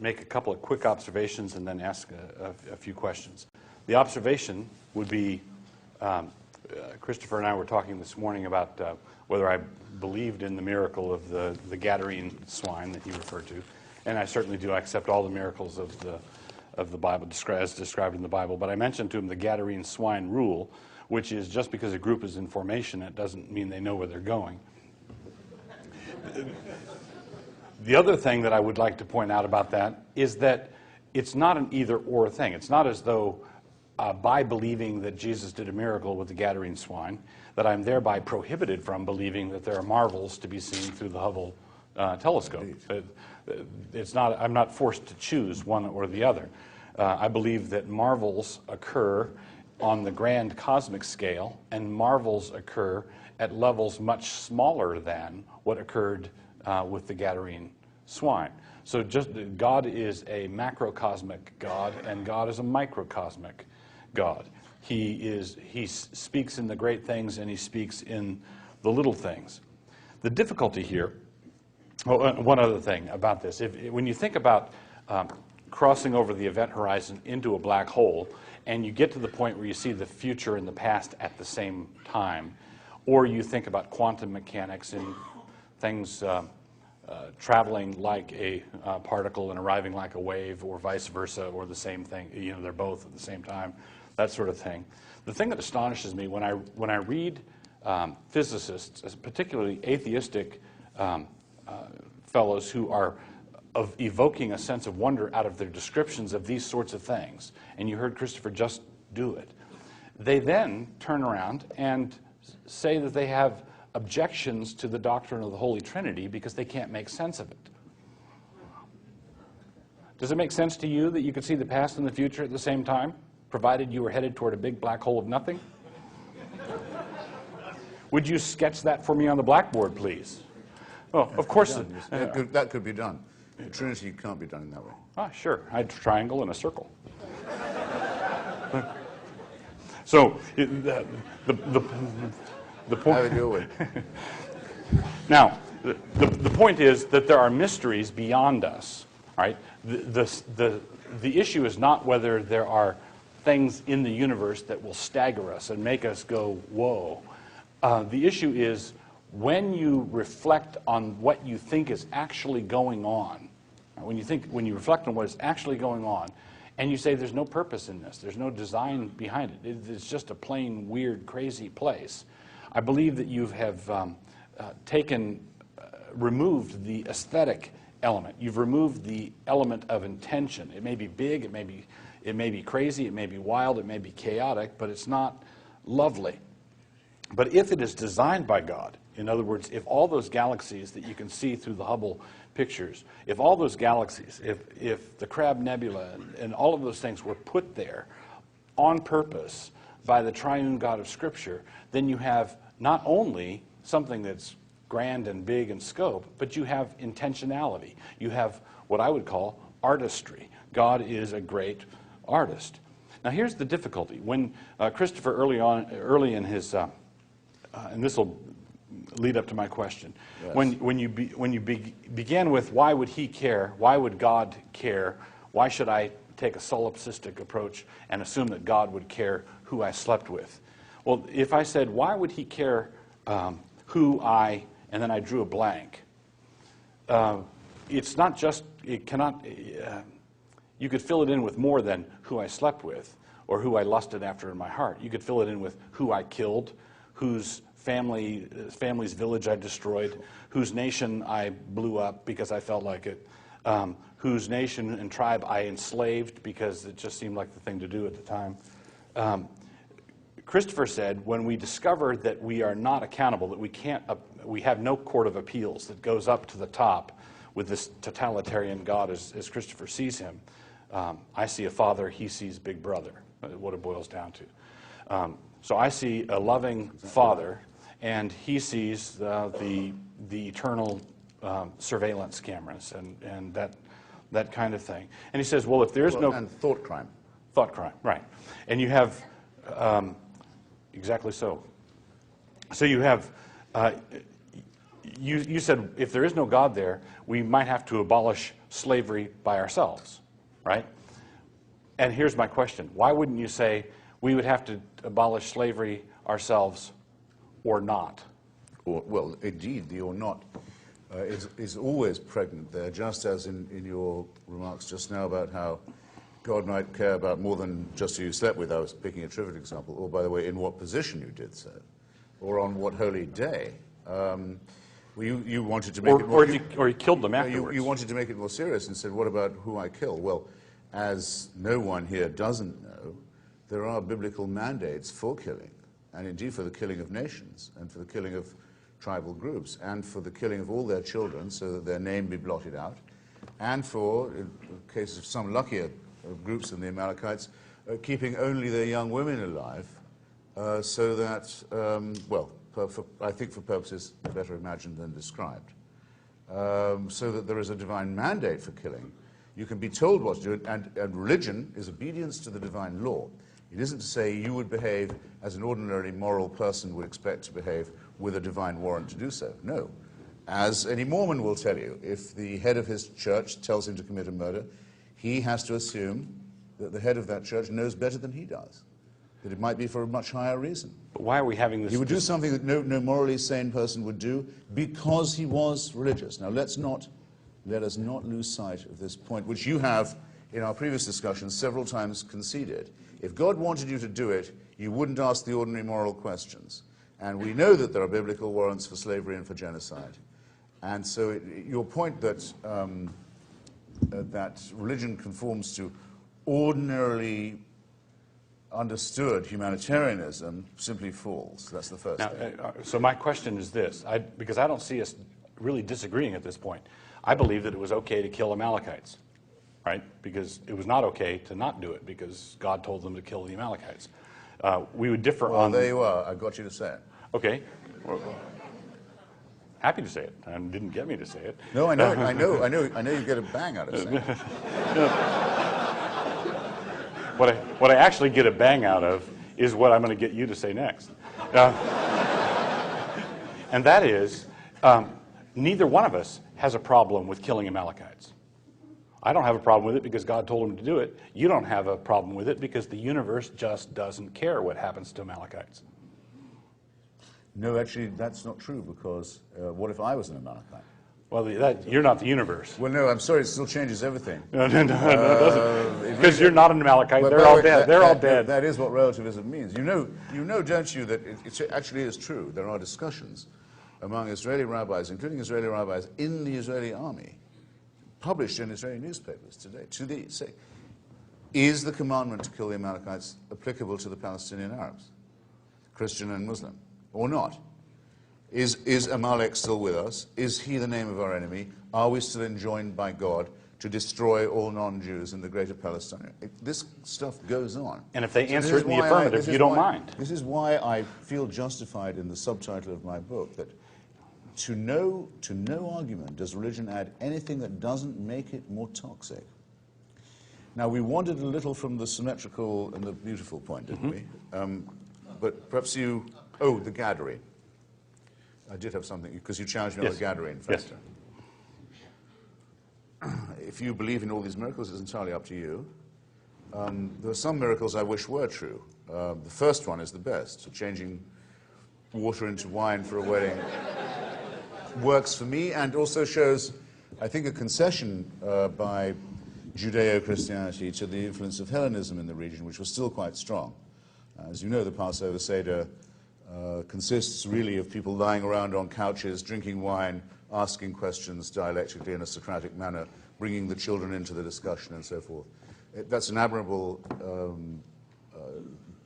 make a couple of quick observations and then ask a few questions. The observation would be, Christopher and I were talking this morning about whether I believed in the miracle of the Gadarene swine that he referred to, and I certainly do. I accept all the miracles of the Bible as described in the Bible. But I mentioned to him the Gadarene swine rule, which is just because a group is in formation, it doesn't mean they know where they're going. The other thing that I would like to point out about that is that it's not an either-or thing. It's not as though by believing that Jesus did a miracle with the Gadarene swine that I'm thereby prohibited from believing that there are marvels to be seen through the Hubble telescope. It's not, I'm not forced to choose one or the other. I believe that marvels occur on the grand cosmic scale, and marvels occur at levels much smaller than what occurred with the Gadarene swine. So just God is a macrocosmic God, and God is a microcosmic God. He speaks in the great things, and he speaks in the little things. The difficulty here, one other thing about this, when you think about crossing over the event horizon into a black hole, and you get to the point where you see the future and the past at the same time, or you think about quantum mechanics and things traveling like a particle and arriving like a wave, or vice versa, or the same thing, you know, they're both at the same time, that sort of thing. The thing that astonishes me when I read physicists, particularly atheistic fellows who are evoking a sense of wonder out of their descriptions of these sorts of things, and you heard Christopher just do it, they then turn around and say that they have objections to the doctrine of the Holy Trinity because they can't make sense of it. Does it make sense to you that you could see the past and the future at the same time, provided you were headed toward a big black hole of nothing? Would you sketch that for me on the blackboard, please? Well, of course. That could be done. The Trinity can't be done in that way. Ah, sure. I had a triangle and a circle. So the point. Have it your way. Now, the point is that there are mysteries beyond us. Right? The issue is not whether there are things in the universe that will stagger us and make us go, whoa. The issue is when you reflect on what you think is actually going on, when you reflect on what is actually going on, and you say there's no purpose in this, there's no design behind it, it's just a plain, weird, crazy place, I believe that you have removed the aesthetic element. You've removed the element of intention. It may be big, it may be crazy, it may be wild, it may be chaotic, but it's not lovely. But if it is designed by God, in other words, if all those galaxies that you can see through the Hubble pictures, if all those galaxies, if the Crab Nebula and all of those things were put there on purpose by the triune God of Scripture, then you have not only something that's grand and big in scope, but you have intentionality. You have what I would call artistry. God is a great artist. Now here's the difficulty. When Christopher early in his, and this will lead up to my question. Yes. When you began with why would he care? Why would God care? Why should I take a solipsistic approach and assume that God would care who I slept with? Well, if I said why would he care who I, and then I drew a blank, it's not just, it cannot, you could fill it in with more than who I slept with or who I lusted after in my heart. You could fill it in with who I killed, whose family's village I destroyed, whose nation I blew up because I felt like it, whose nation and tribe I enslaved because it just seemed like the thing to do at the time. Christopher said, when we discover that we are not accountable, that we have no court of appeals that goes up to the top with this totalitarian God as Christopher sees him, I see a father, he sees Big Brother, what it boils down to. So I see a loving father, and he sees the eternal surveillance cameras and that kind of thing. And he says, well, if there is no... And thought crime. Thought crime, right. And you have... exactly so. So you have, you said if there is no God there, we might have to abolish slavery by ourselves, right? And here's my question. Why wouldn't you say we would have to abolish slavery ourselves or not? Well, indeed, the or not is always pregnant there, just as in your remarks just now about how God might care about more than just who you slept with. I was picking a trivial example. Or, by the way, in what position you did so, or on what holy day. You wanted to make it more... Or he killed them afterwards. You wanted to make it more serious and said, what about who I kill? Well, as no one here doesn't know, there are biblical mandates for killing, and indeed for the killing of nations, and for the killing of tribal groups, and for the killing of all their children so that their name be blotted out, and for, in the case of some luckier groups than the Amalekites, keeping only their young women alive, so that, I think for purposes better imagined than described, so that there is a divine mandate for killing. You can be told what to do, and religion is obedience to the divine law. It isn't to say you would behave as an ordinarily moral person would expect to behave with a divine warrant to do so. No. As any Mormon will tell you, if the head of his church tells him to commit a murder, he has to assume that the head of that church knows better than he does, that it might be for a much higher reason. But why are we having this? He would do something that no morally sane person would do because he was religious. Now, let us not lose sight of this point, which you have, in our previous discussions, several times conceded. If God wanted you to do it, you wouldn't ask the ordinary moral questions. And we know that there are biblical warrants for slavery and for genocide. And so your point that, that religion conforms to ordinarily understood humanitarianism simply falls. That's the first thing. So my question is this, because I don't see us really disagreeing at this point. I believe that it was okay to kill Amalekites, right? Because it was not okay to not do it because God told them to kill the Amalekites. We would differ on... Well, there you are. I got you to say it. Okay. Happy to say it, and didn't get me to say it. No, I know you get a bang out of saying it. What I actually get a bang out of is what I'm going to get you to say next. And that is, neither one of us has a problem with killing Amalekites. I don't have a problem with it because God told him to do it. You don't have a problem with it because the universe just doesn't care what happens to Amalekites. No, actually, that's not true, because what if I was an Amalekite? Well, you're not the universe. Well, no, I'm sorry, it still changes everything. No, it doesn't. Because you're not an Amalekite. They're all dead. They're all dead. That is what relativism means. You know, don't you, that it actually is true. There are discussions among Israeli rabbis, including Israeli rabbis in the Israeli army, published in Israeli newspapers today, to say, is the commandment to kill the Amalekites applicable to the Palestinian Arabs, Christian and Muslim, or not? Is Amalek still with us? Is he the name of our enemy? Are we still enjoined by God to destroy all non-Jews in the greater Palestine? This stuff goes on. And if they answer it in the affirmative, you don't mind. This is why I feel justified in the subtitle of my book, that to no argument does religion add anything that doesn't make it more toxic. Now, we wandered a little from the symmetrical and the beautiful point, didn't we? But perhaps you... Oh, the Gadarene. I did have something, because you challenged me on the Gadarene factor. Yes. If you believe in all these miracles, it's entirely up to you. There are some miracles I wish were true. The first one is the best. So changing water into wine for a wedding works for me, and also shows, I think, a concession by Judeo-Christianity to the influence of Hellenism in the region, which was still quite strong. As you know, the Passover Seder consists really of people lying around on couches, drinking wine, asking questions dialectically in a Socratic manner, bringing the children into the discussion and so forth. That's an admirable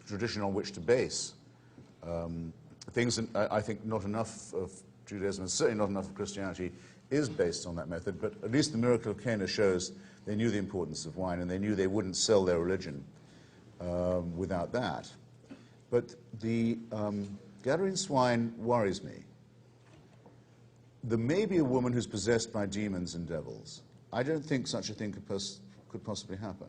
tradition on which to base things. And I think not enough of Judaism, and certainly not enough of Christianity, is based on that method. But at least the miracle of Cana shows they knew the importance of wine, and they knew they wouldn't sell their religion without that. But the Gadarene swine worries me. There may be a woman who's possessed by demons and devils. I don't think such a thing could possibly happen.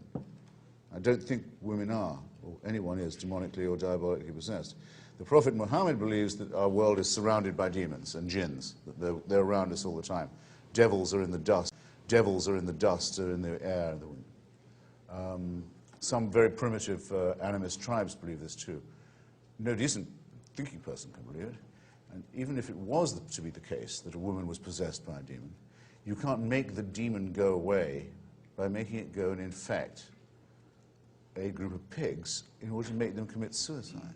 I don't think women are, or anyone is, demonically or diabolically possessed. The Prophet Muhammad believes that our world is surrounded by demons and jinns, that they're around us all the time. Devils are in the dust. Devils are in the dust, are in the air. Some very primitive animist tribes believe this too. No decent thinking person can believe it. And even if it was to be the case that a woman was possessed by a demon, you can't make the demon go away by making it go and infect a group of pigs in order to make them commit suicide.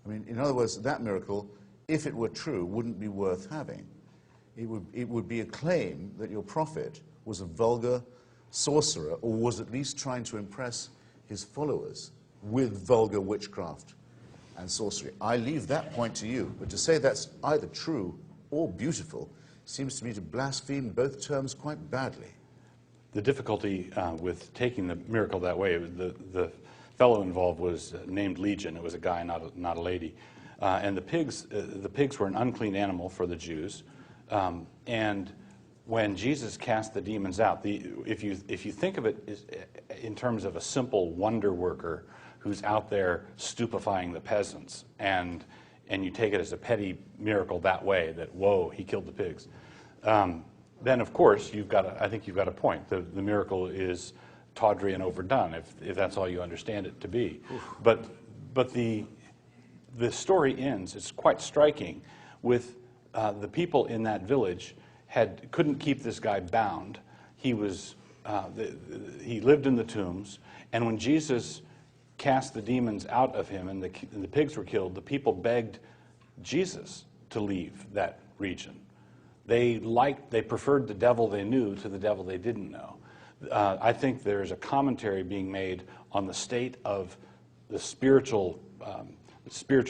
I mean, in other words, that miracle, if it were true, wouldn't be worth having. It would be a claim that your prophet was a vulgar sorcerer, or was at least trying to impress his followers with vulgar witchcraft and sorcery. I leave that point to you, but to say that's either true or beautiful seems to me to blaspheme both terms quite badly. The difficulty with taking the miracle that way, the fellow involved was named Legion. It was a guy, not a lady. And the pigs were an unclean animal for the Jews. And when Jesus cast the demons out, if you think of it in terms of a simple wonder worker who's out there stupefying the peasants, and you take it as a petty miracle that way, that, whoa, he killed the pigs, then of course I think you've got a point. The miracle is tawdry and overdone, if that's all you understand it to be. But the story ends, it's quite striking, with the people in that village couldn't keep this guy bound. He lived in the tombs, and when Jesus cast the demons out of him and the pigs were killed, the people begged Jesus to leave that region. They preferred the devil they knew to the devil they didn't know. I think there's a commentary being made on the state of the spiritual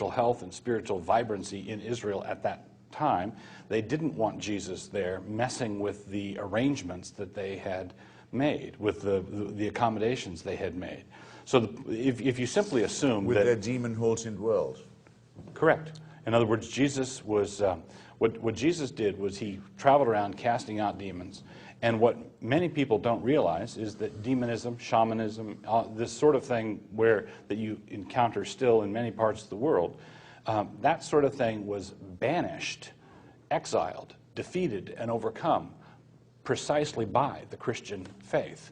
health and spiritual vibrancy in Israel at that time. They didn't want Jesus there messing with the arrangements that they had made, with the accommodations they had made. So if you simply assume with that... their demon-haunted world. Correct. In other words, Jesus was... What Jesus did was he traveled around casting out demons. And what many people don't realize is that demonism, shamanism, this sort of thing that you encounter still in many parts of the world, that sort of thing was banished, exiled, defeated, and overcome precisely by the Christian faith.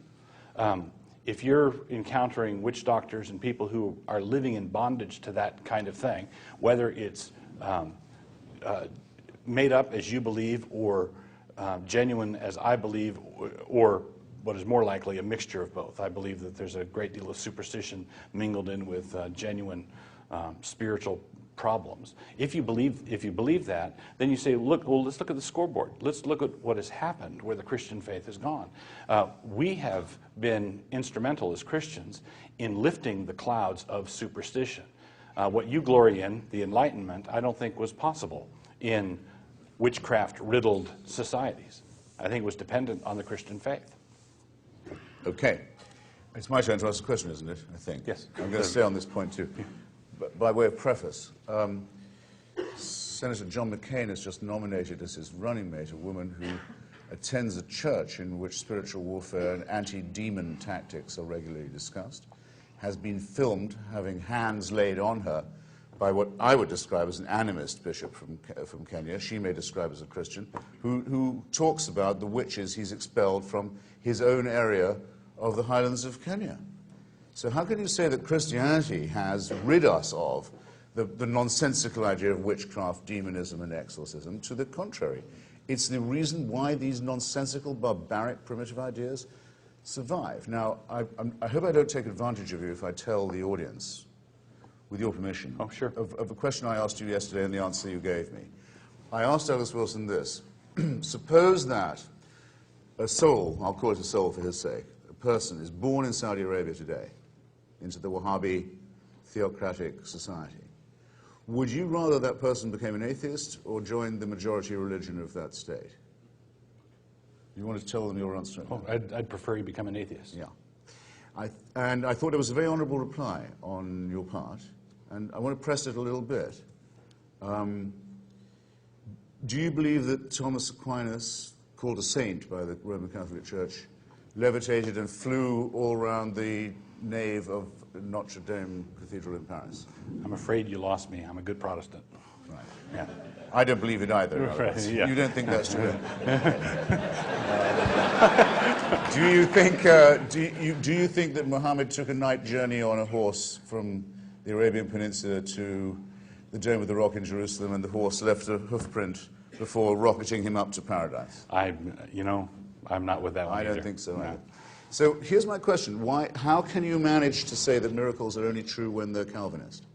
If you're encountering witch doctors and people who are living in bondage to that kind of thing, whether it's made up as you believe, or genuine as I believe, or what is more likely, a mixture of both. I believe that there's a great deal of superstition mingled in with genuine spiritual problems. If you believe that, then you say, look, well, let's look at the scoreboard. Let's look at what has happened where the Christian faith has gone. We have been instrumental as Christians in lifting the clouds of superstition. What you glory in, the Enlightenment, I don't think was possible in witchcraft-riddled societies. I think it was dependent on the Christian faith. Okay. It's my turn to ask a question, isn't it? I think. Yes. I'm going to stay on this point too. But by way of preface, Senator John McCain has just nominated as his running mate a woman who attends a church in which spiritual warfare and anti-demon tactics are regularly discussed, has been filmed having hands laid on her by what I would describe as an animist bishop from Kenya. She may describe as a Christian, who talks about the witches he's expelled from his own area of the highlands of Kenya. So how can you say that Christianity has rid us of the nonsensical idea of witchcraft, demonism, and exorcism? To the contrary, it's the reason why these nonsensical, barbaric, primitive ideas survive. Now, I hope I don't take advantage of you if I tell the audience, with your permission, sure, of a question I asked you yesterday and the answer you gave me. I asked Douglas Wilson this. Suppose that a soul, I'll call it a soul for his sake, a person is born in Saudi Arabia today into the Wahhabi theocratic society. Would you rather that person became an atheist or joined the majority religion of that state? You want to tell them your answer? Oh, I'd prefer you become an atheist. Yeah. And I thought it was a very honourable reply on your part, and I want to press it a little bit. Do you believe that Thomas Aquinas, called a saint by the Roman Catholic Church, levitated and flew all around the nave of Notre Dame Cathedral in Paris. I'm afraid you lost me. I'm a good Protestant. Right. Yeah. I don't believe it either. Right, yeah. You don't think that's true? Do you think? Do you think that Muhammad took a night journey on a horse from the Arabian Peninsula to the Dome of the Rock in Jerusalem, and the horse left a hoofprint before rocketing him up to paradise? I'm not with that one I either. don't think so No. either. So here's my question: how can you manage to say that miracles are only true when they're Calvinist?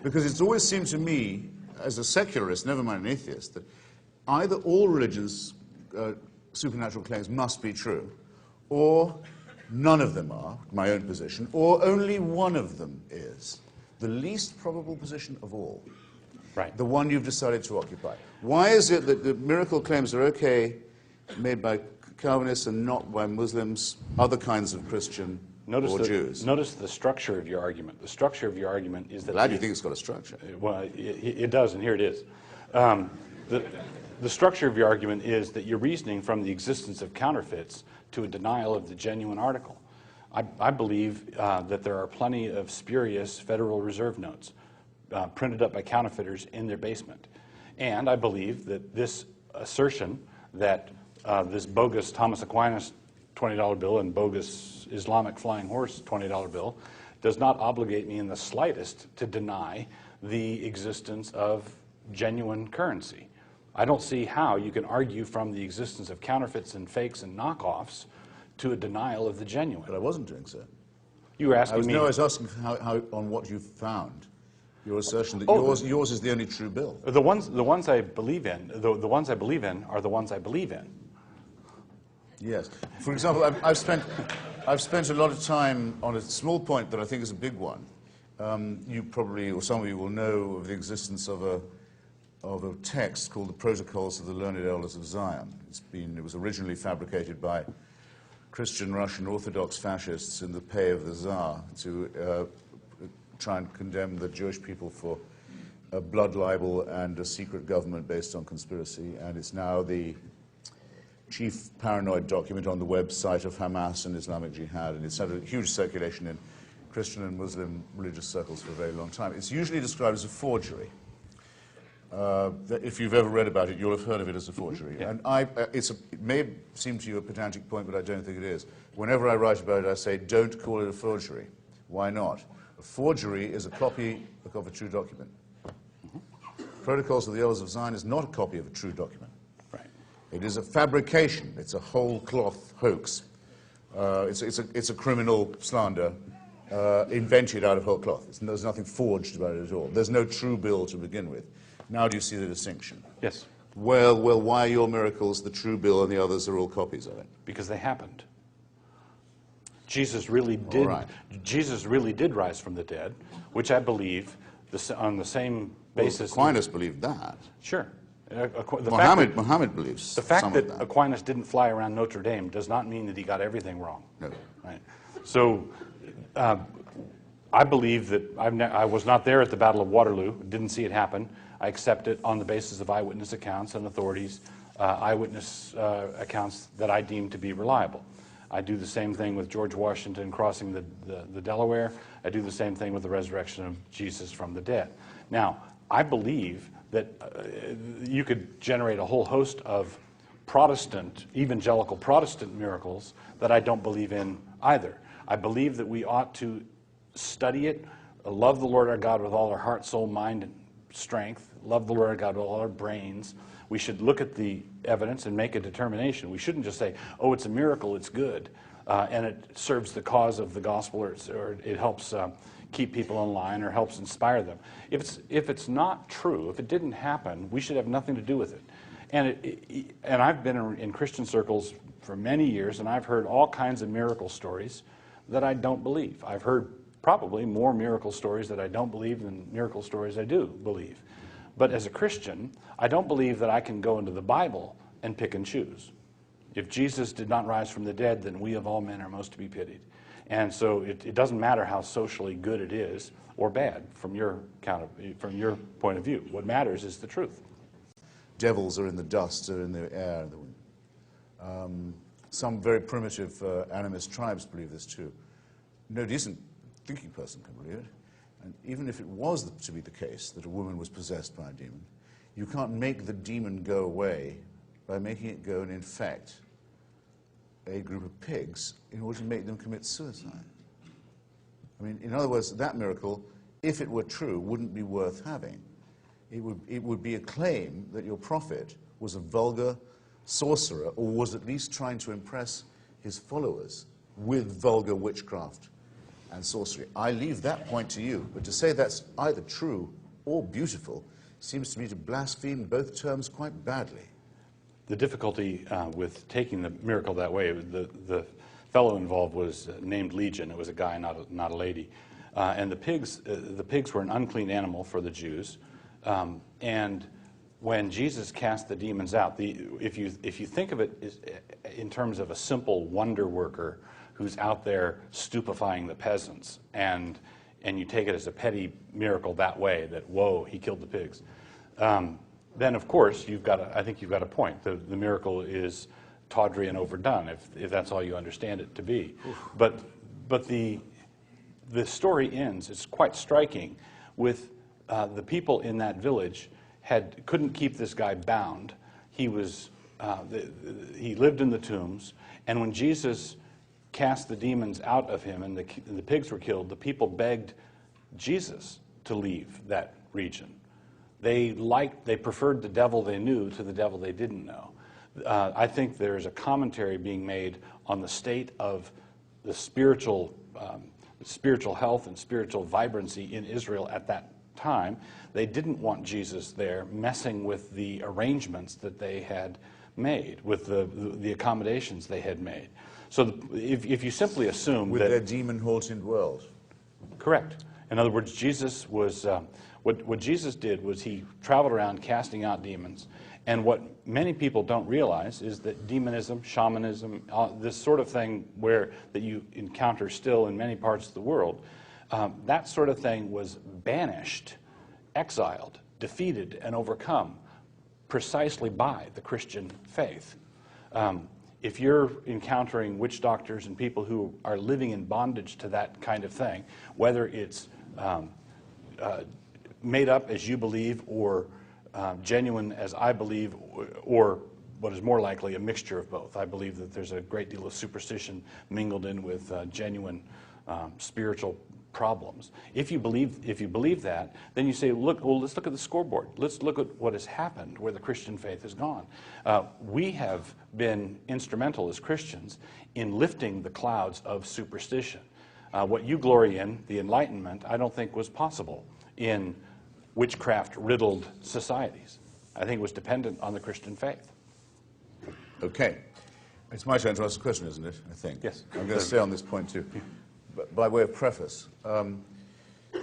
Because it's always seemed to me, as a secularist, never mind an atheist, that either all religions' supernatural claims must be true, or none of them are, my own position, or only one of them is. The least probable position of all. Right. The one you've decided to occupy. Why is it that the miracle claims are okay made by Calvinists and not by Muslims, other kinds of Christian or Jews? Notice the structure of your argument. The structure of your argument is that... Glad you think it's got a structure. Well, it does, and here it is. The structure of your argument is that you're reasoning from the existence of counterfeits to a denial of the genuine article. I believe that there are plenty of spurious Federal Reserve notes printed up by counterfeiters in their basement. And I believe that this assertion that this bogus Thomas Aquinas $20 bill and bogus Islamic flying horse $20 bill does not obligate me in the slightest to deny the existence of genuine currency. I don't see how you can argue from the existence of counterfeits and fakes and knockoffs to a denial of the genuine. But I wasn't doing so. You were asking me... No, I was asking how on what you found. Your assertion that yours is the only true bill. The ones I believe in, the ones I believe in are the ones I believe in. Yes. For example, I've spent a lot of time on a small point that I think is a big one. You probably, or some of you will know of the existence of a text called the Protocols of the Learned Elders of Zion. It was originally fabricated by Christian Russian Orthodox fascists in the pay of the Tsar to try and condemn the Jewish people for a blood libel and a secret government based on conspiracy, and it's now the chief paranoid document on the website of Hamas and Islamic Jihad, and it's had a huge circulation in Christian and Muslim religious circles for a very long time. It's usually described as a forgery. If you've ever read about it, you'll have heard of it as a forgery. Yeah. And it may seem to you a pedantic point, but I don't think it is. Whenever I write about it, I say, don't call it a forgery. Why not? A forgery is a copy of a true document. Protocols of the Elders of Zion is not a copy of a true document. Right. It is a fabrication. It's a whole cloth hoax. It's a criminal slander invented out of whole cloth. There's nothing forged about it at all. There's no true bill to begin with. Now do you see the distinction? Yes. Well, why are your miracles the true bill and the others are all copies of it? Because they happened. Jesus really did. All right. Jesus really did rise from the dead, which I believe on the same basis. Aquinas believed that. Sure. Muhammad believes the fact some that of that. Aquinas didn't fly around Notre Dame does not mean that he got everything wrong. No. Right. So, I believe that I was not there at the Battle of Waterloo. Didn't see it happen. I accept it on the basis of eyewitness accounts and authorities' eyewitness accounts that I deem to be reliable. I do the same thing with George Washington crossing the Delaware. I do the same thing with the resurrection of Jesus from the dead. Now, I believe that you could generate a whole host of evangelical Protestant miracles that I don't believe in either. I believe that we ought to study it, love the Lord our God with all our heart, soul, mind, and strength, love the Lord our God with all our brains. We should look at the evidence and make a determination. We shouldn't just say, oh, it's a miracle, it's good, and it serves the cause of the gospel, or it helps keep people in line or helps inspire them. If it's not true, if it didn't happen, we should have nothing to do with it. And I've been in Christian circles for many years, and I've heard all kinds of miracle stories that I don't believe. I've heard probably more miracle stories that I don't believe than miracle stories I do believe. But as a Christian, I don't believe that I can go into the Bible and pick and choose. If Jesus did not rise from the dead, then we of all men are most to be pitied. And so it doesn't matter how socially good it is or bad from your point of view. What matters is the truth. Devils are in the dust, are in the air. Some very primitive animist tribes believe this too. No decent thinking person can believe it. And even if it was to be the case that a woman was possessed by a demon, you can't make the demon go away by making it go and infect a group of pigs in order to make them commit suicide. I mean, in other words, that miracle, if it were true, wouldn't be worth having. It would be a claim that your prophet was a vulgar sorcerer, or was at least trying to impress his followers with vulgar witchcraft and sorcery. I leave that point to you, but to say that's either true or beautiful seems to me to blaspheme both terms quite badly. The difficulty with taking the miracle that way, the fellow involved was named Legion. It was a guy, not a lady. And the pigs were an unclean animal for the Jews. And when Jesus cast the demons out, if you think of it in terms of a simple wonder worker who's out there stupefying the peasants, and you take it as a petty miracle that way, that, whoa, he killed the pigs, then of course I think you've got a point. The miracle is tawdry and overdone, if that's all you understand it to be. But the story ends, it's quite striking, with the people in that village couldn't keep this guy bound. He lived in the tombs, and when Jesus cast the demons out of him and the pigs were killed, the people begged Jesus to leave that region. They preferred the devil they knew to the devil they didn't know. I think there's a commentary being made on the state of the spiritual health and spiritual vibrancy in Israel at that time. They didn't want Jesus there messing with the arrangements that they had made, with the accommodations they had made. So if you simply assume with that... their demon-haunted world. Correct. In other words, Jesus was... What Jesus did was he traveled around casting out demons. And what many people don't realize is that demonism, shamanism, this sort of thing that you encounter still in many parts of the world, that sort of thing was banished, exiled, defeated, and overcome precisely by the Christian faith. If you're encountering witch doctors and people who are living in bondage to that kind of thing, whether it's made up as you believe, or genuine as I believe, or what is more likely, a mixture of both. I believe that there's a great deal of superstition mingled in with genuine spiritual problems. If you believe that, then you say, look, well, let's look at the scoreboard. Let's look at what has happened where the Christian faith has gone. We have been instrumental as Christians in lifting the clouds of superstition. What you glory in, the Enlightenment, I don't think was possible in witchcraft-riddled societies. I think it was dependent on the Christian faith. Okay. It's my turn to ask a question, isn't it? I think. Yes. I'm going to stay on this point too. But by way of preface,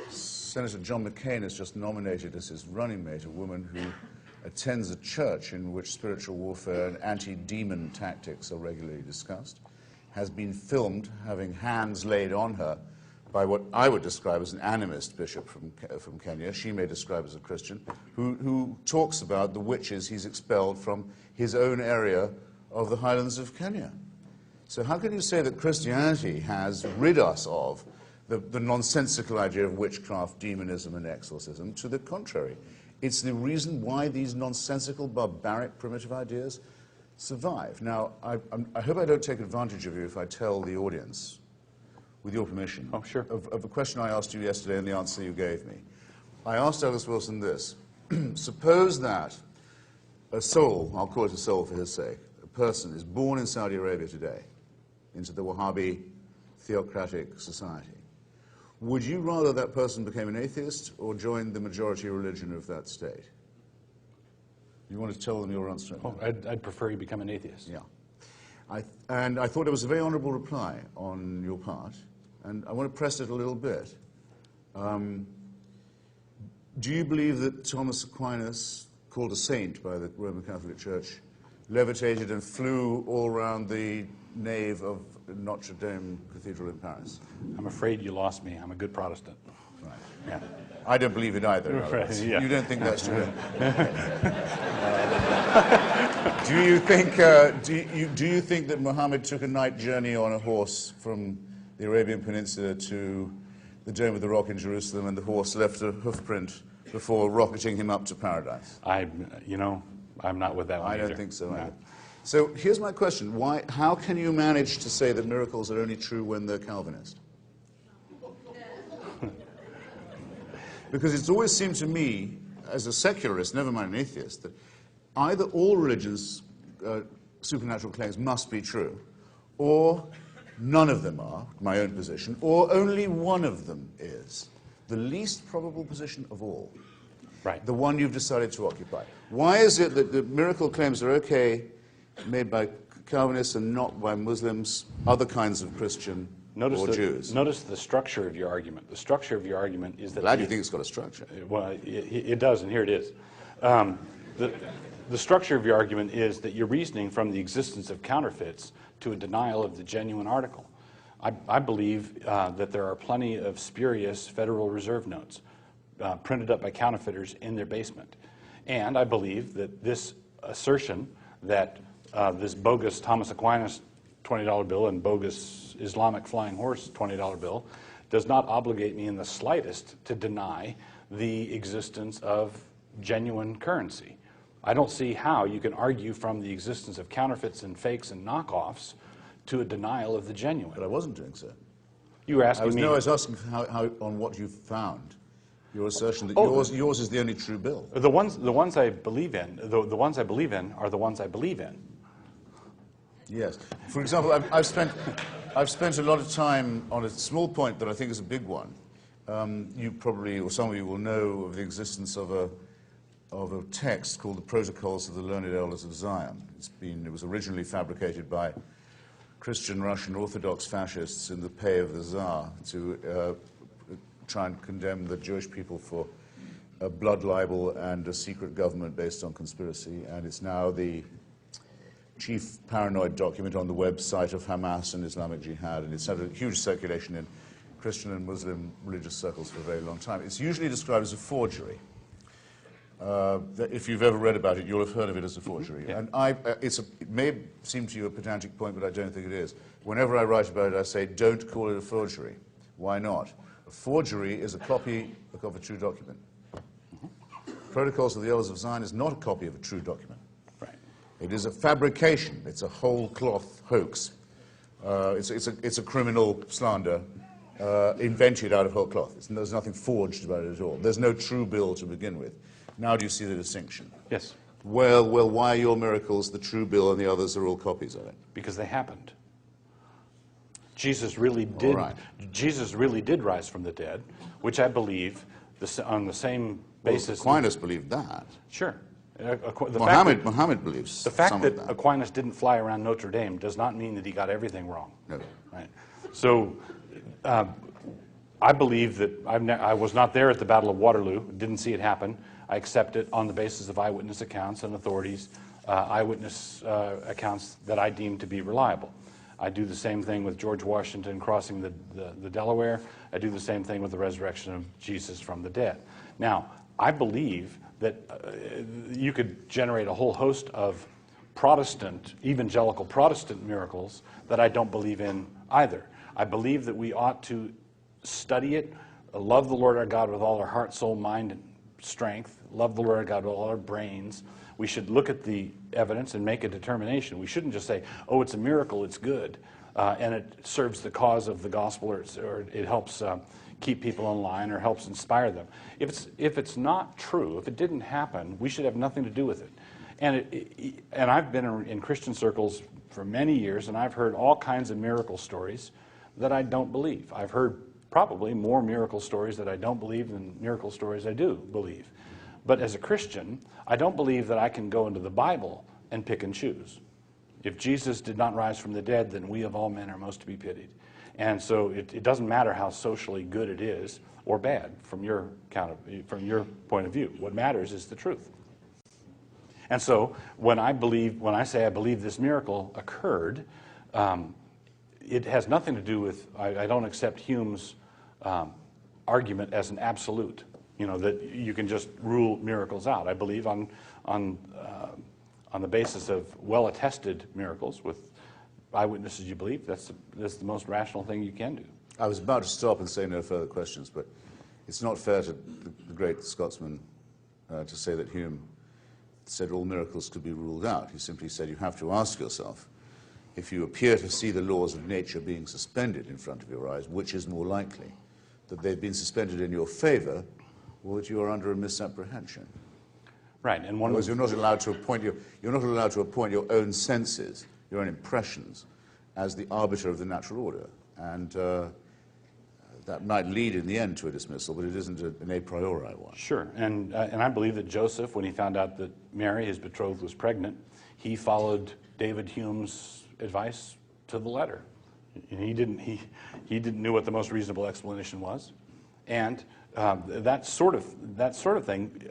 Senator John McCain has just nominated as his running mate a woman who attends a church in which spiritual warfare and anti-demon tactics are regularly discussed, has been filmed having hands laid on her by what I would describe as an animist bishop from Kenya. She may describe as a Christian, who talks about the witches he's expelled from his own area of the highlands of Kenya. So how can you say that Christianity has rid us of the nonsensical idea of witchcraft, demonism, and exorcism? To the contrary, it's the reason why these nonsensical, barbaric, primitive ideas survive. Now, I hope I don't take advantage of you if I tell the audience, with your permission, sure, of a question I asked you yesterday and the answer you gave me. I asked Douglas Wilson this. Suppose that a soul, I'll call it a soul for his sake, a person is born in Saudi Arabia today into the Wahhabi theocratic society. Would you rather that person became an atheist or joined the majority religion of that state? You want to tell them your answer? Oh, I'd prefer you become an atheist. Yeah. And I thought it was a very honourable reply on your part, and I want to press it a little bit. Do you believe that Thomas Aquinas, called a saint by the Roman Catholic Church, levitated and flew all around the nave of Notre Dame Cathedral in Paris? I'm afraid you lost me. I'm a good Protestant. Right. Yeah. I don't believe it either. Right, yeah. You don't think that's true? Do you think do you think that Muhammad took a night journey on a horse from the Arabian Peninsula to the Dome of the Rock in Jerusalem, and the horse left a hoofprint before rocketing him up to paradise? I'm not with that one I either. don't think so No. either. So here's my question: how can you manage to say that miracles are only true when they're Calvinist? Because it's always seemed to me, as a secularist, never mind an atheist, that either all religions' supernatural claims must be true, or none of them are, my own position, or only one of them is. The least probable position of all. Right. The one you've decided to occupy. Why is it that the miracle claims are okay made by Calvinists and not by Muslims, other kinds of Christian or Jews? Notice the structure of your argument. The structure of your argument is that... Glad you think it's got a structure. Well, it does, and here it is. The structure of your argument is that you're reasoning from the existence of counterfeits to a denial of the genuine article. I believe that there are plenty of spurious Federal Reserve notes printed up by counterfeiters in their basement. And I believe that this assertion that this bogus Thomas Aquinas $20 bill and bogus Islamic flying horse $20 bill does not obligate me in the slightest to deny the existence of genuine currency. I don't see how you can argue from the existence of counterfeits and fakes and knockoffs to a denial of the genuine. But I wasn't doing so. You were asking me... No, I was asking how on what you found. Your assertion that yours is the only true bill. The ones I believe in, the ones I believe in are the ones I believe in. Yes. For example, I've spent a lot of time on a small point that I think is a big one. You probably, or some of you will know of the existence of a text called the Protocols of the Learned Elders of Zion. It was originally fabricated by Christian Russian Orthodox fascists in the pay of the Tsar to try and condemn the Jewish people for a blood libel and a secret government based on conspiracy, and it's now the chief paranoid document on the website of Hamas and Islamic Jihad, and it's had a huge circulation in Christian and Muslim religious circles for a very long time. It's usually described as a forgery. If you've ever read about it, you'll have heard of it as a forgery. Yeah. And it may seem to you a pedantic point, but I don't think it is. Whenever I write about it, I say, don't call it a forgery. Why not? A forgery is a copy of a true document. Protocols of the Elders of Zion is not a copy of a true document. Right. It is a fabrication. It's a whole cloth hoax. It's a criminal slander invented out of whole cloth. There's nothing forged about it at all. There's no true bill to begin with. Now do you see the distinction? Yes. Well, why are your miracles the true bill and the others are all copies of it? Because they happened. Jesus really did. Right. Jesus really did rise from the dead, which I believe on the same basis. Aquinas believed that. Sure. Muhammad believes the fact some that of that. Aquinas didn't fly around Notre Dame does not mean that he got everything wrong. No. Right. So, I believe that I was not there at the Battle of Waterloo. Didn't see it happen. I accept it on the basis of eyewitness accounts and authorities' eyewitness accounts that I deem to be reliable. I do the same thing with George Washington crossing the Delaware. I do the same thing with the resurrection of Jesus from the dead. Now, I believe that you could generate a whole host of evangelical Protestant miracles that I don't believe in either. I believe that we ought to study it, love the Lord our God with all our heart, soul, mind, and strength, love the Lord our God with all our brains. We should look at the evidence and make a determination. We shouldn't just say, oh, it's a miracle, it's good, and it serves the cause of the gospel, or it helps keep people in line or helps inspire them. If it's not true, if it didn't happen, we should have nothing to do with it. And I've been in Christian circles for many years, and I've heard all kinds of miracle stories that I don't believe. I've heard probably more miracle stories that I don't believe than miracle stories I do believe. But as a Christian, I don't believe that I can go into the Bible and pick and choose. If Jesus did not rise from the dead, then we of all men are most to be pitied. And so it doesn't matter how socially good it is or bad from your point of view. What matters is the truth. And so when I say I believe this miracle occurred, it has nothing to do with, I don't accept Hume's argument as an absolute, that you can just rule miracles out. I believe on on the basis of well-attested miracles with eyewitnesses you believe, that's the most rational thing you can do. I was about to stop and say no further questions, but it's not fair to the great Scotsman to say that Hume said all miracles could be ruled out. He simply said you have to ask yourself, if you appear to see the laws of nature being suspended in front of your eyes, which is more likely, that they've been suspended in your favor, or that you are under a misapprehension. Right, and Otherwise, you're not allowed to appoint your own senses, your own impressions, as the arbiter of the natural order, and that might lead in the end to a dismissal, but it isn't an a priori one. Sure, and I believe that Joseph, when he found out that Mary, his betrothed, was pregnant, he followed David Hume's advice to the letter. He didn't know what the most reasonable explanation was, and that sort of thing.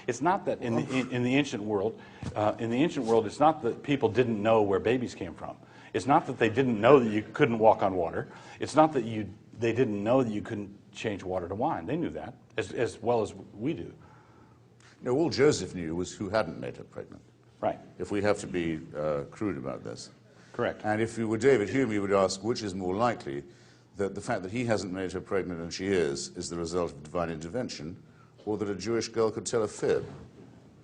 It's not that in the ancient world, it's not that people didn't know where babies came from. It's not that they didn't know that you couldn't walk on water. It's not that they didn't know that you couldn't change water to wine. They knew that as well as we do. No, all Joseph knew was who hadn't made her pregnant. Right. If we have to be crude about this. Correct. And if you were David Hume, you would ask which is more likely, that the fact that he hasn't made her pregnant and she is the result of divine intervention, or that a Jewish girl could tell a fib.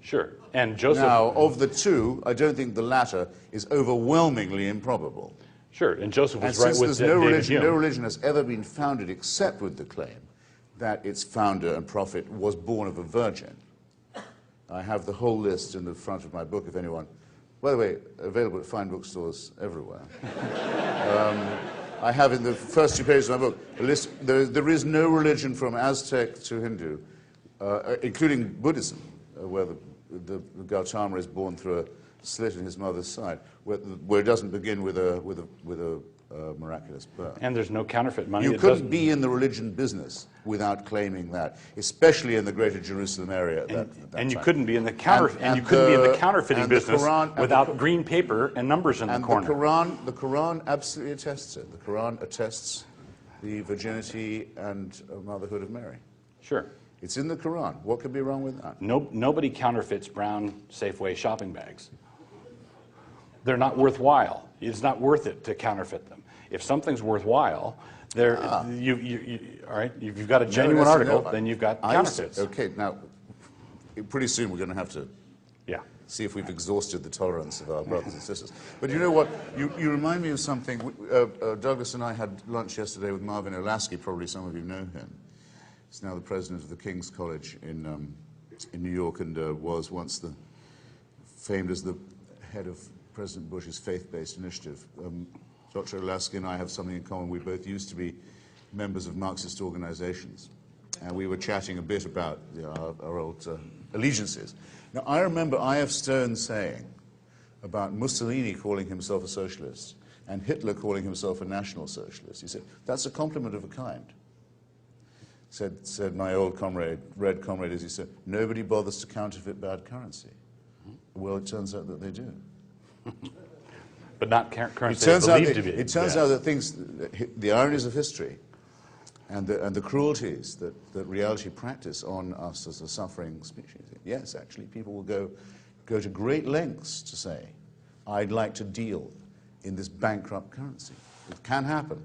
Sure. And Joseph. Now, of the two, I don't think the latter is overwhelmingly improbable. Sure. And Joseph was And right since with there's David Hume. no religion has ever been founded except with the claim that its founder and prophet was born of a virgin. I have the whole list in the front of my book, if anyone. By the way, available at fine bookstores everywhere. I have in the first 2 pages of my book a list. There is no religion from Aztec to Hindu, including Buddhism, where the Gautama is born through a slit in his mother's side, where it doesn't begin with a miraculous birth. And there's no counterfeit money. You couldn't be in the religion business without claiming that, especially in the Greater Jerusalem area. And you couldn't be in the counterfeiting business without green paper and numbers in the corner. The Quran absolutely attests it. The Quran attests the virginity and motherhood of Mary. Sure. It's in the Quran. What could be wrong with that? Nobody counterfeits brown Safeway shopping bags. They're not worthwhile. It's not worth it to counterfeit them. If something's worthwhile, all right, if you've got a genuine article, then you've got counterfeits. Okay, now, pretty soon we're going to have to see if we've exhausted the tolerance of our brothers and sisters. But you know what? You remind me of something. Douglas and I had lunch yesterday with Marvin Olasky. Probably some of you know him. He's now the president of the King's College in New York, and was once famed as the head of President Bush's faith-based initiative. Dr. Olasky and I have something in common. We both used to be members of Marxist organizations, and we were chatting a bit about our old allegiances. Now, I remember I.F. Stone saying about Mussolini calling himself a socialist and Hitler calling himself a national socialist. He said, that's a compliment of a kind. Said my old comrade, Red comrade, as he said, nobody bothers to counterfeit bad currency. Well, it turns out that they do. But not currency believed to be. It turns out that the ironies of history and the cruelties that reality practice on us as a suffering species. Yes, actually, people will go to great lengths to say, I'd like to deal in this bankrupt currency. It can happen,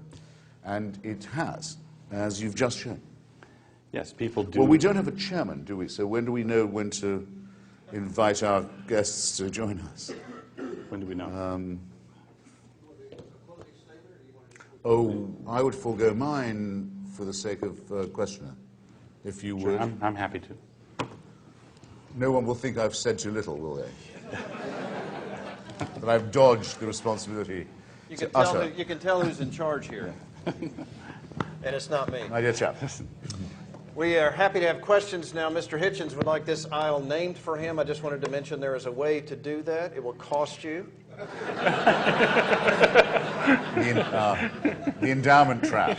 and it has, as you've just shown. Yes, people do. Well, we don't have a chairman, do we? So when do we know when to invite our guests to join us? When do we know? I would forego mine for the sake of questioner, if you would. I'm happy to. No one will think I've said too little, will they? That I've dodged the responsibility. You can tell who's in charge here. And it's not me. My dear chap. We are happy to have questions now. Mr. Hitchens would like this aisle named for him. I just wanted to mention there is a way to do that. It will cost you. The endowment trap.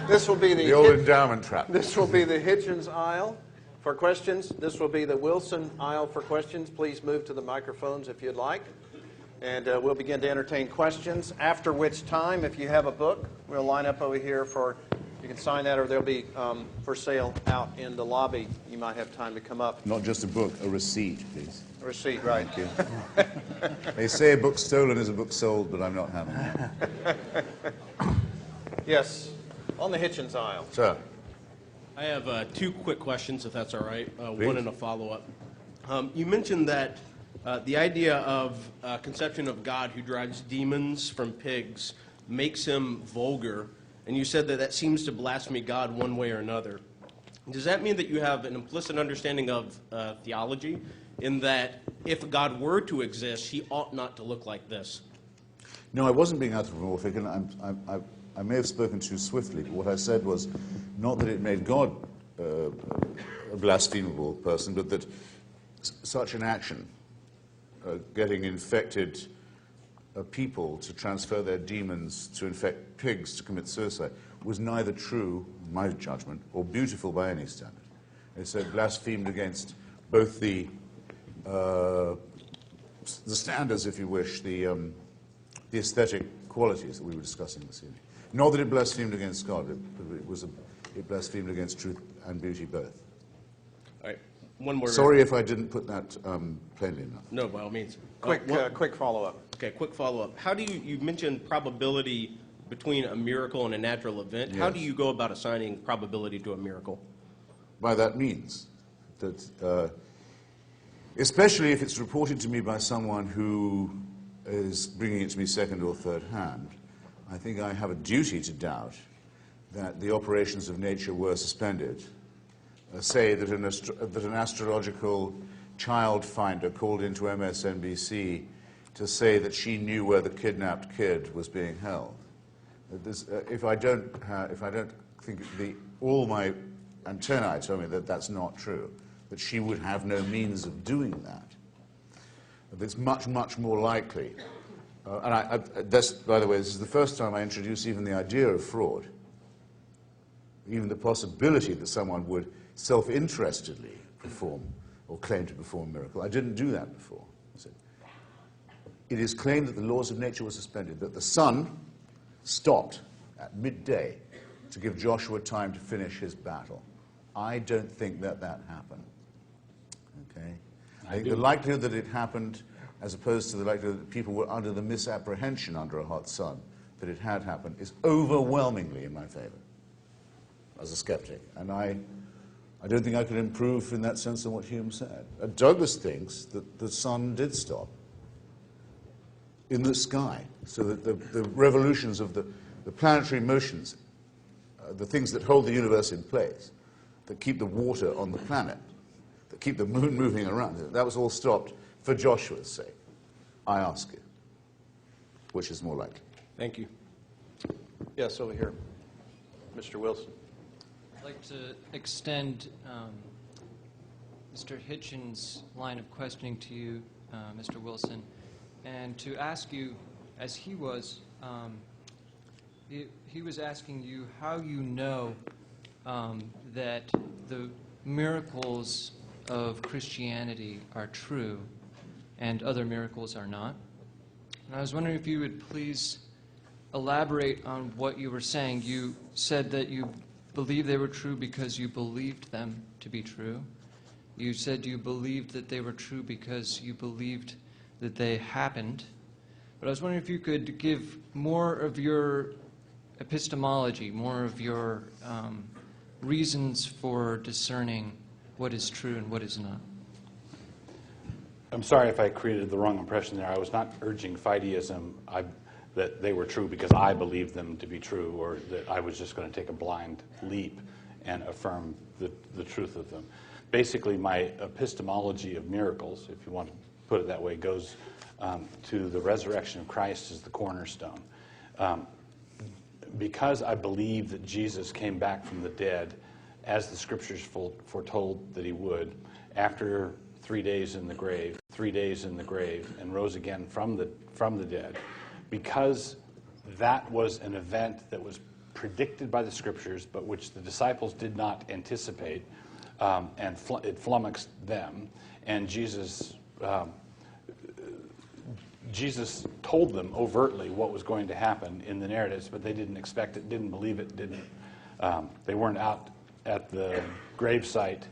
This will be the old endowment trap. This will be the Hitchens aisle for questions. This will be the Wilson aisle for questions. Please move to the microphones if you'd like. And we'll begin to entertain questions, after which time, if you have a book, we'll line up over here for, you can sign that, or they'll be for sale out in the lobby. You might have time to come up. Not just a book, a receipt, please. receipt, right? Thank you. They say a book stolen is a book sold, but I'm not having it. Yes, on the Hitchens aisle. Sir. I have two quick questions, if that's all right. Please. One and a follow-up. You mentioned that the idea of conception of God who drives demons from pigs makes him vulgar, and you said that that seems to blaspheme God one way or another. Does that mean that you have an implicit understanding of theology, in that if God were to exist, he ought not to look like this? No, I wasn't being anthropomorphic, and I may have spoken too swiftly, but what I said was not that it made God a blasphemable person, but that such an action, getting infected people to transfer their demons to infect pigs to commit suicide, was neither true, in my judgment, or beautiful by any standard. It said blasphemed against both the standards, if you wish, the aesthetic qualities that we were discussing this evening. Not that it blasphemed against God, it blasphemed against truth and beauty both. All right. One more. Sorry if I didn't put that plainly enough. No, by all means. Quick follow-up. Okay, quick follow-up. How do you mentioned probability between a miracle and a natural event. Yes. How do you go about assigning probability to a miracle? By that means that, especially if it's reported to me by someone who is bringing it to me second or third hand, I think I have a duty to doubt that the operations of nature were suspended. Say that an astrological child finder called into MSNBC to say that she knew where the kidnapped kid was being held. If I don't think all my antennae tell me that that's not true, that she would have no means of doing that. It's much, much more likely. By the way, this is the first time I introduce even the idea of fraud, even the possibility that someone would self-interestedly perform or claim to perform a miracle. I didn't do that before. It is claimed that the laws of nature were suspended, that the sun stopped at midday to give Joshua time to finish his battle. I don't think that happened. Okay? I think the likelihood that it happened, as opposed to the likelihood that people were under the misapprehension under a hot sun that it had happened, is overwhelmingly in my favor as a skeptic. And I don't think I could improve in that sense on what Hume said. Douglas thinks that the sun did stop in the sky, so that the revolutions of the planetary motions, the things that hold the universe in place, that keep the water on the planet, that keep the moon moving around, that was all stopped for Joshua's sake. I ask you, which is more likely? Thank you. Yes, over here. Mr. Wilson. I'd like to extend Mr. Hitchens' line of questioning to you, Mr. Wilson, and to ask you, as he was asking you how you know that the miracles of Christianity are true and other miracles are not. And I was wondering if you would please elaborate on what you were saying. You said that you believed they were true because you believed them to be true. You said you believed that they were true because you believed that they happened. But I was wondering if you could give more of your epistemology, more of your reasons for discerning what is true and what is not. I'm sorry if I created the wrong impression there. I was not urging fideism, that they were true because I believed them to be true, or that I was just going to take a blind leap and affirm the truth of them. Basically, my epistemology of miracles, if you want to put it that way, goes to the resurrection of Christ as the cornerstone. Because I believe that Jesus came back from the dead, as the Scriptures foretold that he would, after 3 days in the grave, and rose again from the dead, because that was an event that was predicted by the Scriptures, but which the disciples did not anticipate, and it flummoxed them, and Jesus told them overtly what was going to happen in the narratives, but they didn't expect it, didn't believe it, they weren't out at the gravesite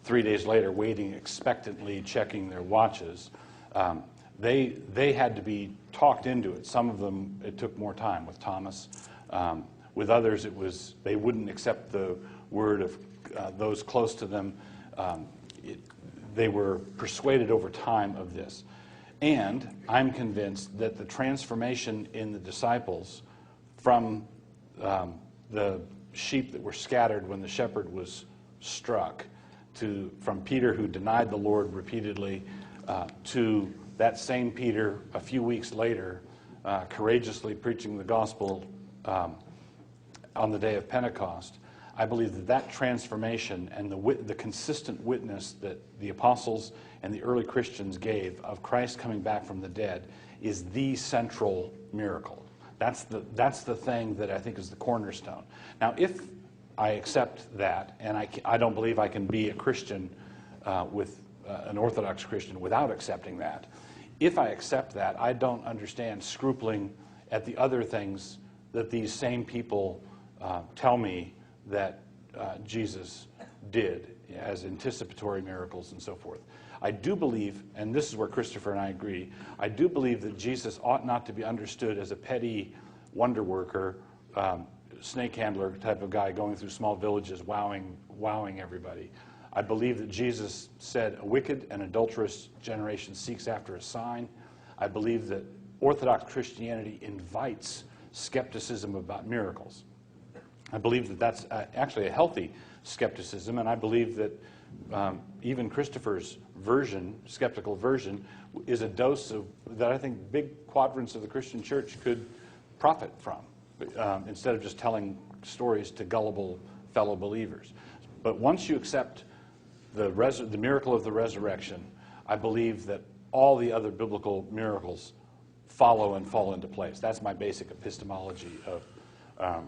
3 days later waiting expectantly, checking their watches. They had to be talked into it. Some of them, it took more time. With Thomas, with others, they wouldn't accept the word of those close to them. They were persuaded over time of this. And I'm convinced that the transformation in the disciples from the sheep that were scattered when the shepherd was struck, from Peter, who denied the Lord repeatedly, to that same Peter a few weeks later courageously preaching the gospel on the day of Pentecost. I believe that transformation and the consistent witness that the apostles and the early Christians gave of Christ coming back from the dead is the central miracle. That's the thing that I think is the cornerstone. Now, if I accept that, and I don't believe I can be a Christian with an Orthodox Christian without accepting that. If I accept that, I don't understand scrupling at the other things that these same people tell me that Jesus did as anticipatory miracles and so forth. I do believe, and this is where Christopher and I agree, I do believe that Jesus ought not to be understood as a petty wonder worker, snake handler type of guy going through small villages wowing everybody. I believe that Jesus said a wicked and adulterous generation seeks after a sign. I believe that Orthodox Christianity invites skepticism about miracles. I believe that that's actually a healthy skepticism, and I believe that even Christopher's version, skeptical version, is a dose of that I think big quadrants of the Christian church could profit from, instead of just telling stories to gullible fellow believers. But once you accept the miracle of the resurrection, I believe that all the other biblical miracles follow and fall into place. That's my basic epistemology of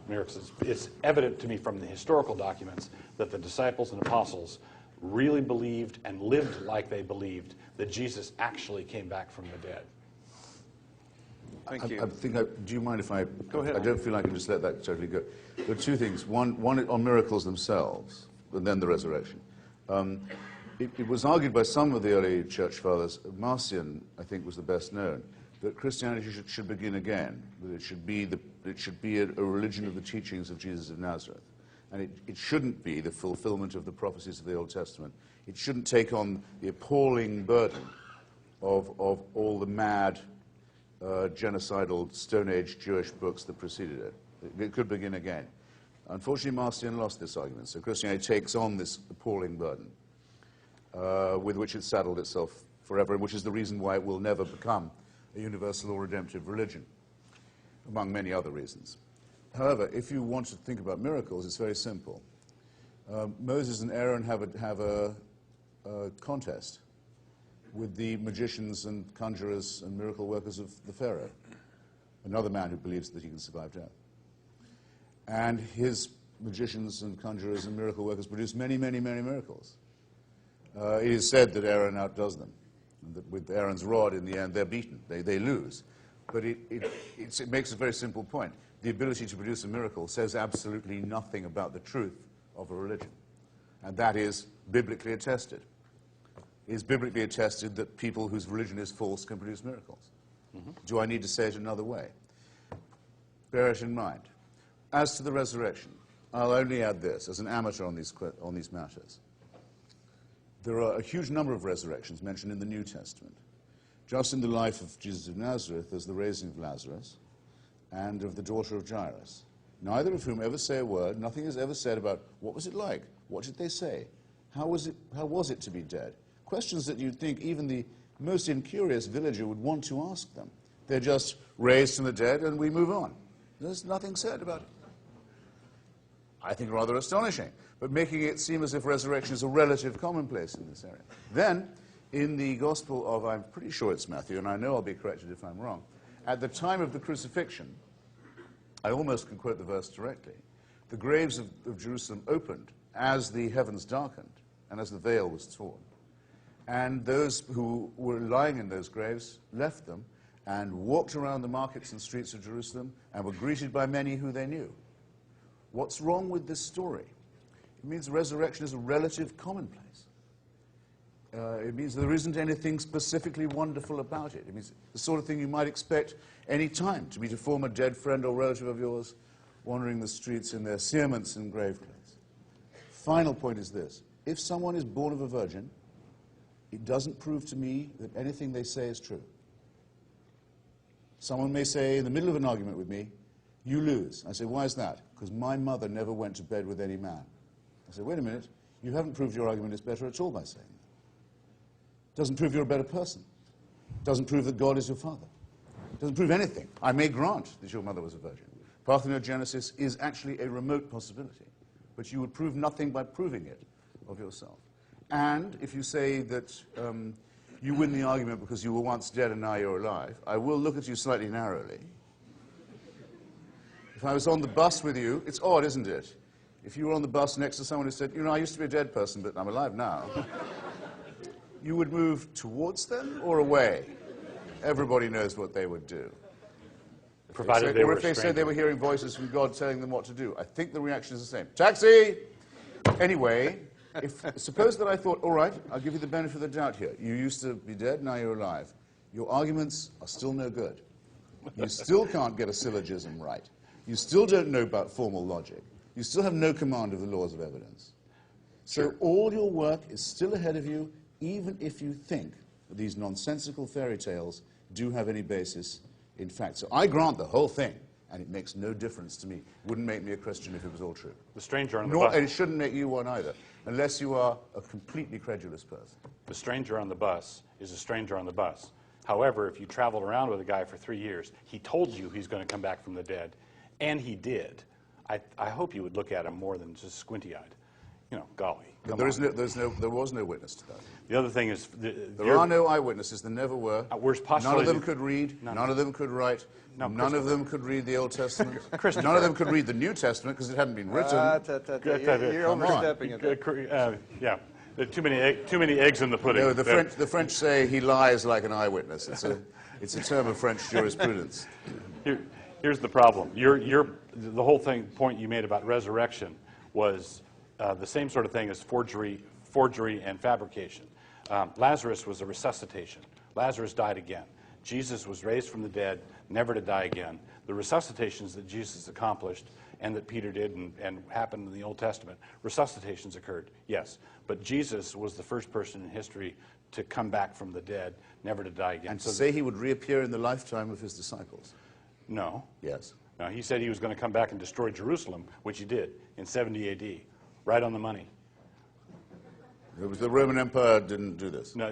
miracles. It's evident to me from the historical documents that the disciples and apostles really believed and lived like they believed that Jesus actually came back from the dead. Thank you. Do you mind if I... Go ahead. I don't feel I can just let that totally go. There are two things. One on miracles themselves, and then the resurrection. It was argued by some of the early church fathers, Marcion, I think, was the best known, that Christianity should begin again, that it should be a religion of the teachings of Jesus of Nazareth. And it shouldn't be the fulfillment of the prophecies of the Old Testament. It shouldn't take on the appalling burden of all the mad, genocidal, Stone Age Jewish books that preceded it. It could begin again. Unfortunately, Marcion lost this argument, so Christianity takes on this appalling burden with which it saddled itself forever, and which is the reason why it will never become a universal or redemptive religion, among many other reasons. However, if you want to think about miracles, it's very simple. Moses and Aaron have a contest with the magicians and conjurers and miracle workers of the Pharaoh, another man who believes that he can survive death. And his magicians and conjurers and miracle workers produce many, many, many miracles. It is said that Aaron outdoes them, and that with Aaron's rod, in the end, they're beaten. They lose. But it makes a very simple point. The ability to produce a miracle says absolutely nothing about the truth of a religion. And that is biblically attested. It is biblically attested that people whose religion is false can produce miracles. Mm-hmm. Do I need to say it another way? Bear it in mind. As to the resurrection, I'll only add this, as an amateur on these matters. There are a huge number of resurrections mentioned in the New Testament. Just in the life of Jesus of Nazareth, there's the raising of Lazarus and of the daughter of Jairus, neither of whom ever say a word. Nothing is ever said about what was it like, what did they say, how was it to be dead? Questions that you'd think even the most incurious villager would want to ask them. They're just raised from the dead and we move on. There's nothing said about it. I think rather astonishing, but making it seem as if resurrection is a relative commonplace in this area. Then, in the Gospel of, I'm pretty sure it's Matthew, and I know I'll be corrected if I'm wrong, at the time of the crucifixion, I almost can quote the verse directly, the graves of Jerusalem opened as the heavens darkened and as the veil was torn. And those who were lying in those graves left them and walked around the markets and streets of Jerusalem and were greeted by many who they knew. What's wrong with this story? It means resurrection is a relative commonplace. It means there isn't anything specifically wonderful about it. It means the sort of thing you might expect any time, to meet a former dead friend or relative of yours wandering the streets in their cerements and grave clothes. Final point is this. If someone is born of a virgin, it doesn't prove to me that anything they say is true. Someone may say in the middle of an argument with me, you lose. I say, why is that? Because my mother never went to bed with any man. I say, wait a minute, you haven't proved your argument is better at all by saying that. Doesn't prove you're a better person. Doesn't prove that God is your father. Doesn't prove anything. I may grant that your mother was a virgin. Parthenogenesis is actually a remote possibility, but you would prove nothing by proving it of yourself. And if you say that you win the argument because you were once dead and now you're alive, I will look at you slightly narrowly. If I was on the bus with you, it's odd, isn't it? If you were on the bus next to someone who said, you know, I used to be a dead person, but I'm alive now, you would move towards them or away? Everybody knows what they would do. Provided they were or if they a said stranger. they were hearing voices from God telling them what to do. I think the reaction is the same. Taxi! Anyway, suppose that I thought, all right, I'll give you the benefit of the doubt here. You used to be dead, now you're alive. Your arguments are still no good. You still can't get a syllogism right. You still don't know about formal logic. You still have no command of the laws of evidence. So all your work is still ahead of you, even if you think that these nonsensical fairy tales do have any basis in fact. So I grant the whole thing, and it makes no difference to me. It wouldn't make me a Christian if it was all true. The stranger on the bus. And it shouldn't make you one either, unless you are a completely credulous person. The stranger on the bus is a stranger on the bus. However, if you traveled around with a guy for 3 years, he told you he's going to come back from the dead, and he did. I hope you would look at him more than just squinty-eyed. You know, golly. But there was no witness to that. The other thing is... There are no eyewitnesses. There never were. We're None of them postulating- could read. None. None of them could write. No, None of them could read the Old Testament. Christopher. None of them could read the New Testament because it hadn't been written. You're Come on. overstepping it. Yeah, there are too many eggs in the pudding. No, the French say he lies like an eyewitness. It's a term of French jurisprudence. Here's the problem. The whole point you made about resurrection was the same sort of thing as forgery and fabrication. Lazarus was a resuscitation. Lazarus died again. Jesus was raised from the dead, never to die again. The resuscitations that Jesus accomplished and that Peter did and happened in the Old Testament, resuscitations occurred, yes. But Jesus was the first person in history to come back from the dead, never to die again. And to say he would reappear in the lifetime of his disciples. No. Yes. No, he said he was going to come back and destroy Jerusalem, which he did in 70 AD, right on the money. It was the Roman Empire didn't do this. No,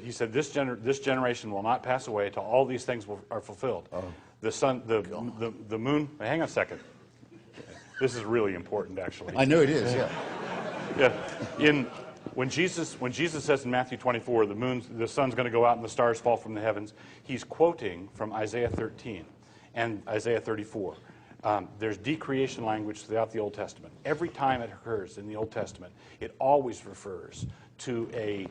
he said this generation will not pass away until all these things are fulfilled. Oh. The sun, the moon. Hang on a second. This is really important, actually. I know it is, yeah. Yeah. When Jesus says in Matthew 24, the sun's going to go out and the stars fall from the heavens, he's quoting from Isaiah 13 and Isaiah 34. There's decreation language throughout the Old Testament. Every time it occurs in the Old Testament, it always refers to a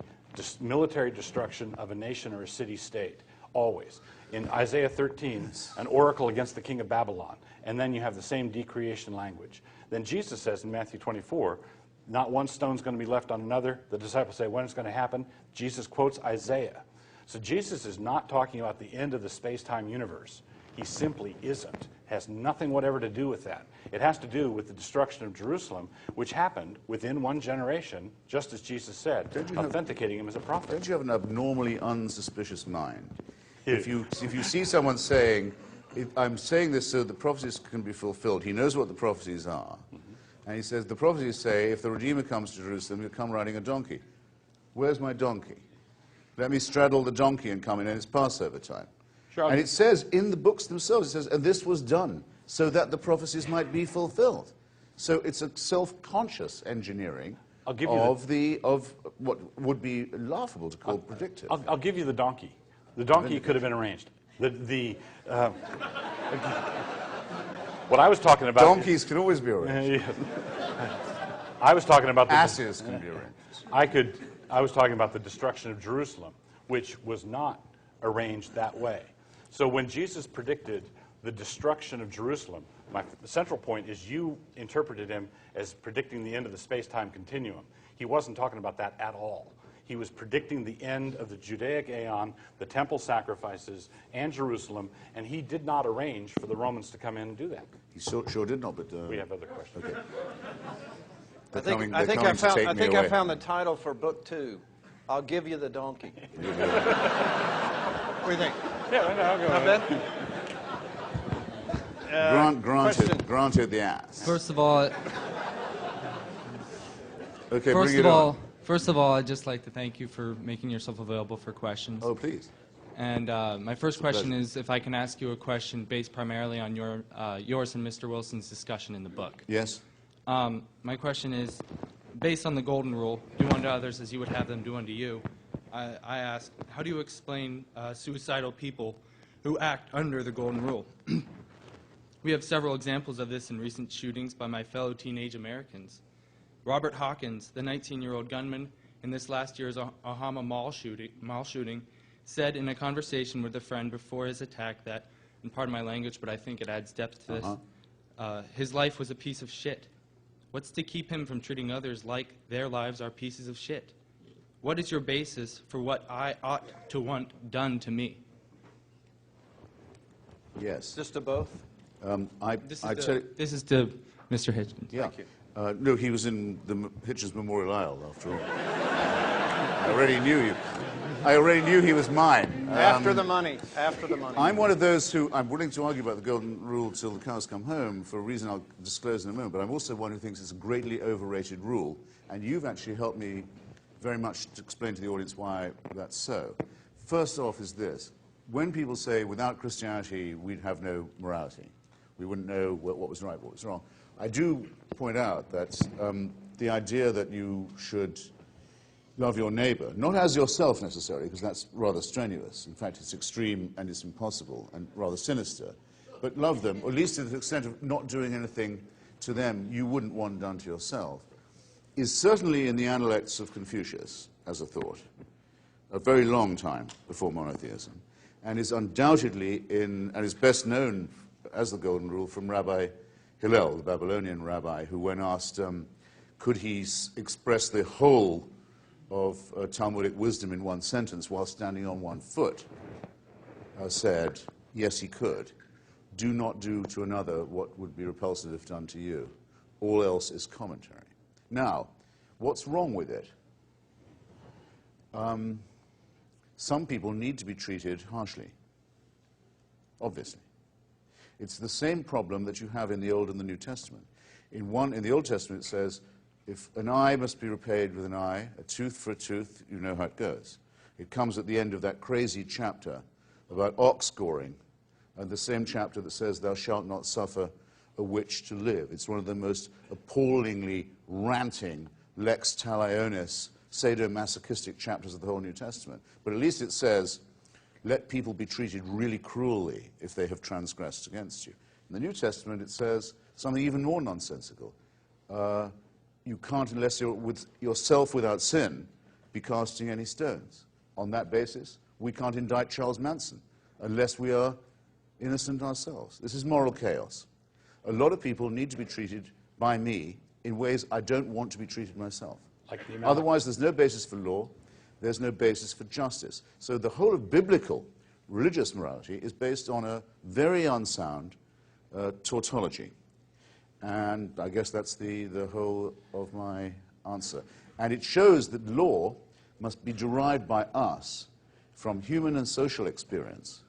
military destruction of a nation or a city-state. Always. In Isaiah 13, an oracle against the king of Babylon. And then you have the same decreation language. Then Jesus says in Matthew 24, not one stone's going to be left on another. The disciples say, when it's going to happen? Jesus quotes Isaiah. So Jesus is not talking about the end of the space-time universe. He simply isn't. Has nothing whatever to do with that. It has to do with the destruction of Jerusalem, which happened within one generation, just as Jesus said, authenticating him as a prophet. Don't you have an abnormally unsuspicious mind? If you see someone saying, I'm saying this so the prophecies can be fulfilled, he knows what the prophecies are. And he says, the prophecies say, if the Redeemer comes to Jerusalem, he'll come riding a donkey. Where's my donkey? Let me straddle the donkey and come in, and it's Passover time. Sure, and it says in the books themselves, it says, and this was done so that the prophecies might be fulfilled. So it's a self-conscious engineering of what would be laughable to call predictive. I'll give you the donkey. The donkey could have been arranged. What I was talking about... Donkeys can always be arranged. I was talking about... Asses can be arranged. I was talking about the destruction of Jerusalem, which was not arranged that way. So when Jesus predicted the destruction of Jerusalem, the central point is you interpreted him as predicting the end of the space-time continuum. He wasn't talking about that at all. He was predicting the end of the Judaic Aeon, the temple sacrifices, and Jerusalem, and he did not arrange for the Romans to come in and do that. He sure did not, but... We have other questions. Okay. I think I found the title for book 2. I'll give you the donkey. What do you think? Yeah, I'll go Not bad? Granted the ass. First of all, Okay, bring it on. First of all, I'd just like to thank you for making yourself available for questions. Oh, please. And my first question is if I can ask you a question based primarily on yours and Mr. Wilson's discussion in the book. Yes? My question is, based on the golden rule, do unto others as you would have them do unto you, I ask, how do you explain suicidal people who act under the golden rule? We have several examples of this in recent shootings by my fellow teenage Americans. Robert Hawkins, the 19-year-old gunman in this last year's Ohama mall shooting, said in a conversation with a friend before his attack that, and pardon my language, but I think it adds depth to this, his life was a piece of shit. What's to keep him from treating others like their lives are pieces of shit? What is your basis for what I ought to want done to me? Yes. Just to both? This is to Mr. Hitchens. Yeah. Thank you. No, he was in the Hitchens Memorial Aisle, after all. I already knew he was mine. After the money. After the money. I'm one of those who, I'm willing to argue about the golden rule till the cows come home for a reason I'll disclose in a moment, but I'm also one who thinks it's a greatly overrated rule, and you've actually helped me very much to explain to the audience why that's so. First off is this. When people say, without Christianity, we'd have no morality, we wouldn't know what was right, what was wrong, I do point out that the idea that you should love your neighbor, not as yourself necessarily, because that's rather strenuous. In fact, it's extreme and it's impossible and rather sinister. But love them, or at least to the extent of not doing anything to them you wouldn't want done to yourself, is certainly in the Analects of Confucius as a thought, a very long time before monotheism, and is undoubtedly and is best known as the Golden Rule from Rabbi Hillel, the Babylonian rabbi, who when asked, could he express the whole of Talmudic wisdom in one sentence while standing on one foot, said, yes, he could. Do not do to another what would be repulsive if done to you. All else is commentary. Now, what's wrong with it? Some people need to be treated harshly, obviously. It's the same problem that you have in the Old and the New Testament. In the Old Testament it says, if an eye must be repaid with an eye, a tooth for a tooth, you know how it goes. It comes at the end of that crazy chapter about ox goring, and the same chapter that says, thou shalt not suffer a witch to live. It's one of the most appallingly ranting, lex talionis, sadomasochistic chapters of the whole New Testament. But at least it says, let people be treated really cruelly if they have transgressed against you. In the New Testament, it says something even more nonsensical. You can't, unless you're with yourself without sin, be casting any stones. On that basis, we can't indict Charles Manson unless we are innocent ourselves. This is moral chaos. A lot of people need to be treated by me in ways I don't want to be treated myself. Otherwise, there's no basis for law. There's no basis for justice. So the whole of biblical religious morality is based on a very unsound tautology. And I guess that's the whole of my answer. And it shows that law must be derived by us from human and social experience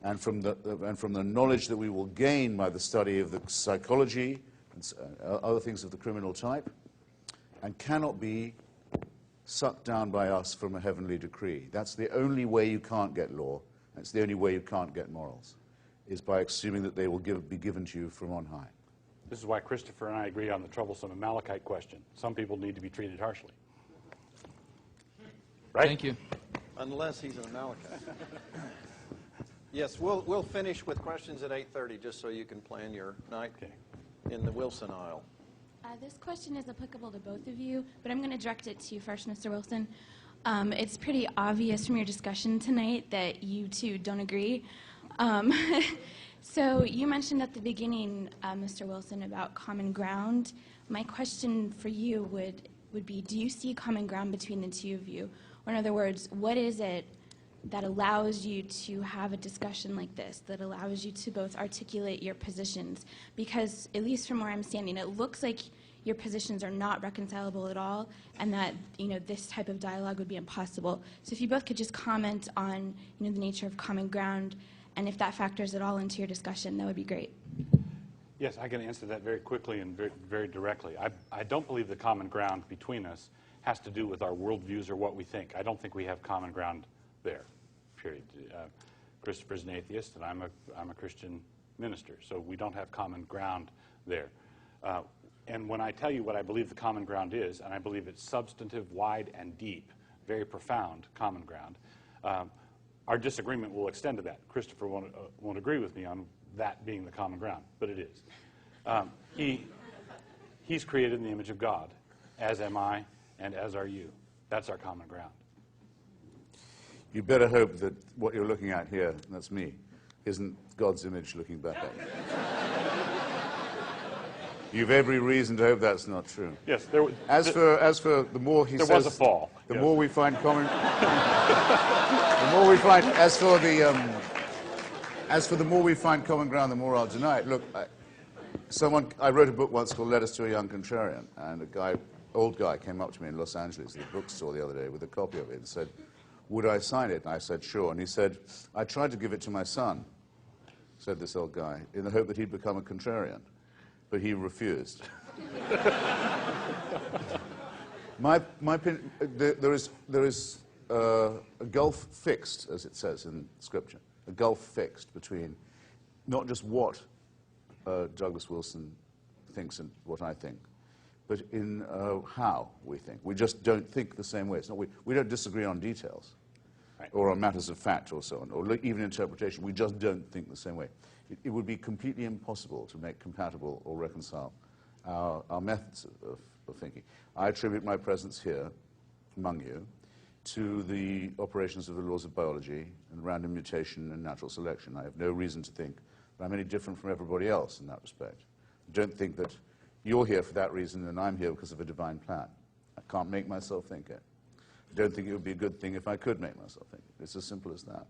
and from the knowledge that we will gain by the study of the psychology and other things of the criminal type, and cannot be sucked down by us from a heavenly decree. That's the only way you can't get law. That's the only way you can't get morals, is by assuming that they will be given to you from on high. This is why Christopher and I agree on the troublesome Amalekite question. Some people need to be treated harshly. Right? Thank you. Unless he's an Amalekite. Yes, we'll finish with questions at 8:30, just so you can plan your night in the Wilson aisle. This question is applicable to both of you, but I'm going to direct it to you first, Mr. Wilson. It's pretty obvious from your discussion tonight that you two don't agree. So you mentioned at the beginning, Mr. Wilson, about common ground. My question for you would be, do you see common ground between the two of you? Or in other words, what is it that allows you to have a discussion like this, that allows you to both articulate your positions? Because, at least from where I'm standing, it looks like your positions are not reconcilable at all, and that this type of dialogue would be impossible. So if you both could just comment on the nature of common ground, and if that factors at all into your discussion, that would be great. Yes, I can answer that very quickly and very, very directly. I don't believe the common ground between us has to do with our worldviews or what we think. I don't think we have common ground there, period. Christopher's an atheist, and I'm a Christian minister, so we don't have common ground there. And when I tell you what I believe the common ground is, and I believe it's substantive, wide, and deep, very profound common ground, our disagreement will extend to that. Christopher won't agree with me on that being the common ground, but it is. He's created in the image of God, as am I, and as are you. That's our common ground. You better hope that what you're looking at here, that's me, isn't God's image looking back at you. You've every reason to hope that's not true. Yes, as for the more he there says, was a fall. The Yes. more we find common. The more we find. As for the more we find common ground, the more I'll deny it. Look, I wrote a book once called "Letters to a Young Contrarian," and old guy, came up to me in Los Angeles at the bookstore the other day with a copy of it and said, "Would I sign it?" And I said, "Sure." And he said, "I tried to give it to my son," said this old guy, "in the hope that he'd become a contrarian. But he refused." There is a gulf fixed, as it says in Scripture, a gulf fixed between not just what Douglas Wilson thinks and what I think, but in how we think. We just don't think the same way. It's not, we don't disagree on details, right, or on matters of fact or so on, or even interpretation. We just don't think the same way. It would be completely impossible to make compatible or reconcile our methods of thinking. I attribute my presence here among you to the operations of the laws of biology and random mutation and natural selection. I have no reason to think that I'm any different from everybody else in that respect. I don't think that you're here for that reason and I'm here because of a divine plan. I can't make myself think it. I don't think it would be a good thing if I could make myself think it. It's as simple as that.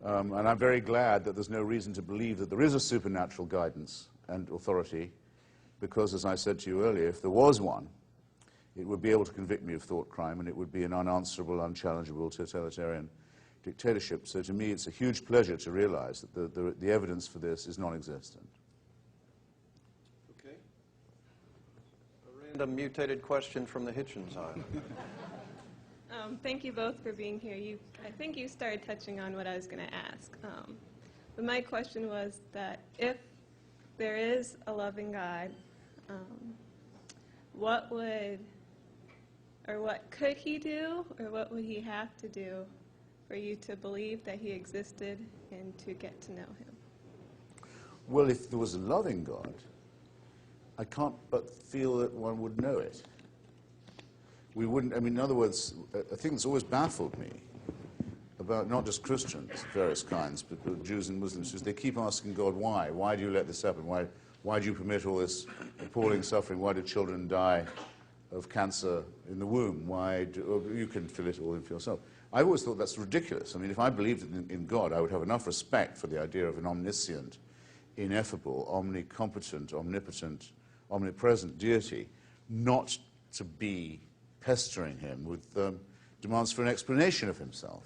And I'm very glad that there's no reason to believe that there is a supernatural guidance and authority, because, as I said to you earlier, if there was one, it would be able to convict me of thought crime, and it would be an unanswerable, unchallengeable totalitarian dictatorship. So to me, it's a huge pleasure to realize that the evidence for this is non-existent. Okay. A random mutated question from the Hitchens aisle. Thank you both for being here. I think you started touching on what I was going to ask. But my question was that if there is a loving God, what could he do, or what would he have to do for you to believe that he existed and to get to know him? Well, if there was a loving God, I can't but feel that one would know it. We wouldn't, I mean, in other words, a thing that's always baffled me about not just Christians of various kinds, but Jews and Muslims, is they keep asking God, why? Why do you let this happen? Why do you permit all this appalling suffering? Why do children die of cancer in the womb? You can fill it all in for yourself. I've always thought that's ridiculous. I mean, if I believed in God, I would have enough respect for the idea of an omniscient, ineffable, omnicompetent, omnipotent, omnipresent deity, not to be pestering him with demands for an explanation of himself.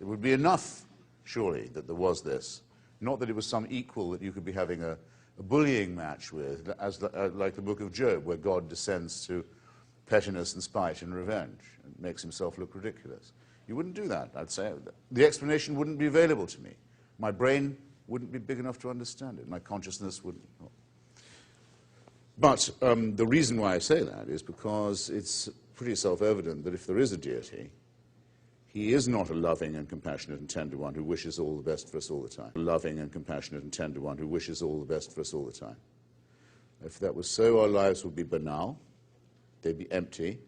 It would be enough, surely, that there was this. Not that it was some equal that you could be having a bullying match with, like the book of Job, where God descends to pettiness and spite and revenge and makes himself look ridiculous. You wouldn't do that, I'd say. The explanation wouldn't be available to me. My brain wouldn't be big enough to understand it. My consciousness wouldn't. But the reason why I say that is because it's pretty self-evident that if there is a deity, he is not a loving and compassionate and tender one who wishes all the best for us all the time. A loving and compassionate and tender one who wishes all the best for us all the time. If that was so, our lives would be banal, they'd be empty,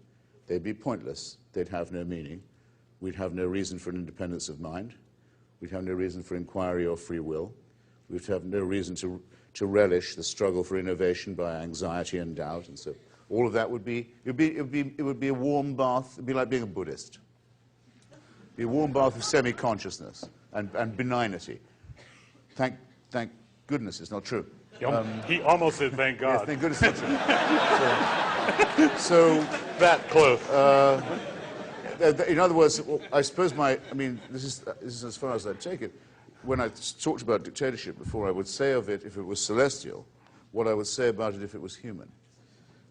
they'd be pointless, they'd have no meaning, we'd have no reason for an independence of mind, we'd have no reason for inquiry or free will, we'd have no reason to relish the struggle for innovation by anxiety and doubt, and so all of that would be, it would be a warm bath. It would be like being a Buddhist. It'd be a warm bath of semi-consciousness and benignity. Thank goodness it's not true. He almost said, thank God. Yes, thank goodness it's not true. So That close. in other words, well, I suppose this is as far as I'd take it. When I talked about dictatorship before, I would say of it, if it was celestial, what I would say about it if it was human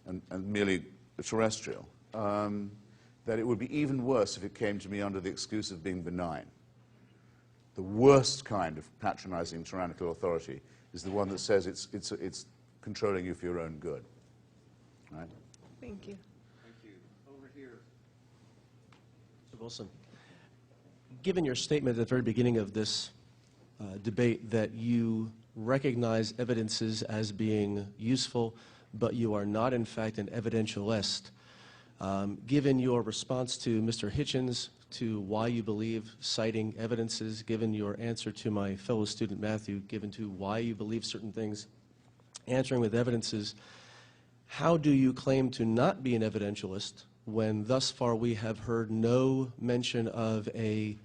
and merely terrestrial, that it would be even worse if it came to me under the excuse of being benign. The worst kind of patronizing tyrannical authority is the one that says it's controlling you for your own good. Right? Thank you. Thank you. Over here. Mr. Wilson, given your statement at the very beginning of this debate that you recognize evidences as being useful, but you are not, in fact, an evidentialist, given your response to Mr. Hitchens, to why you believe citing evidences, given your answer to my fellow student Matthew, given to why you believe certain things, answering with evidences, how do you claim to not be an evidentialist when thus far we have heard no mention of a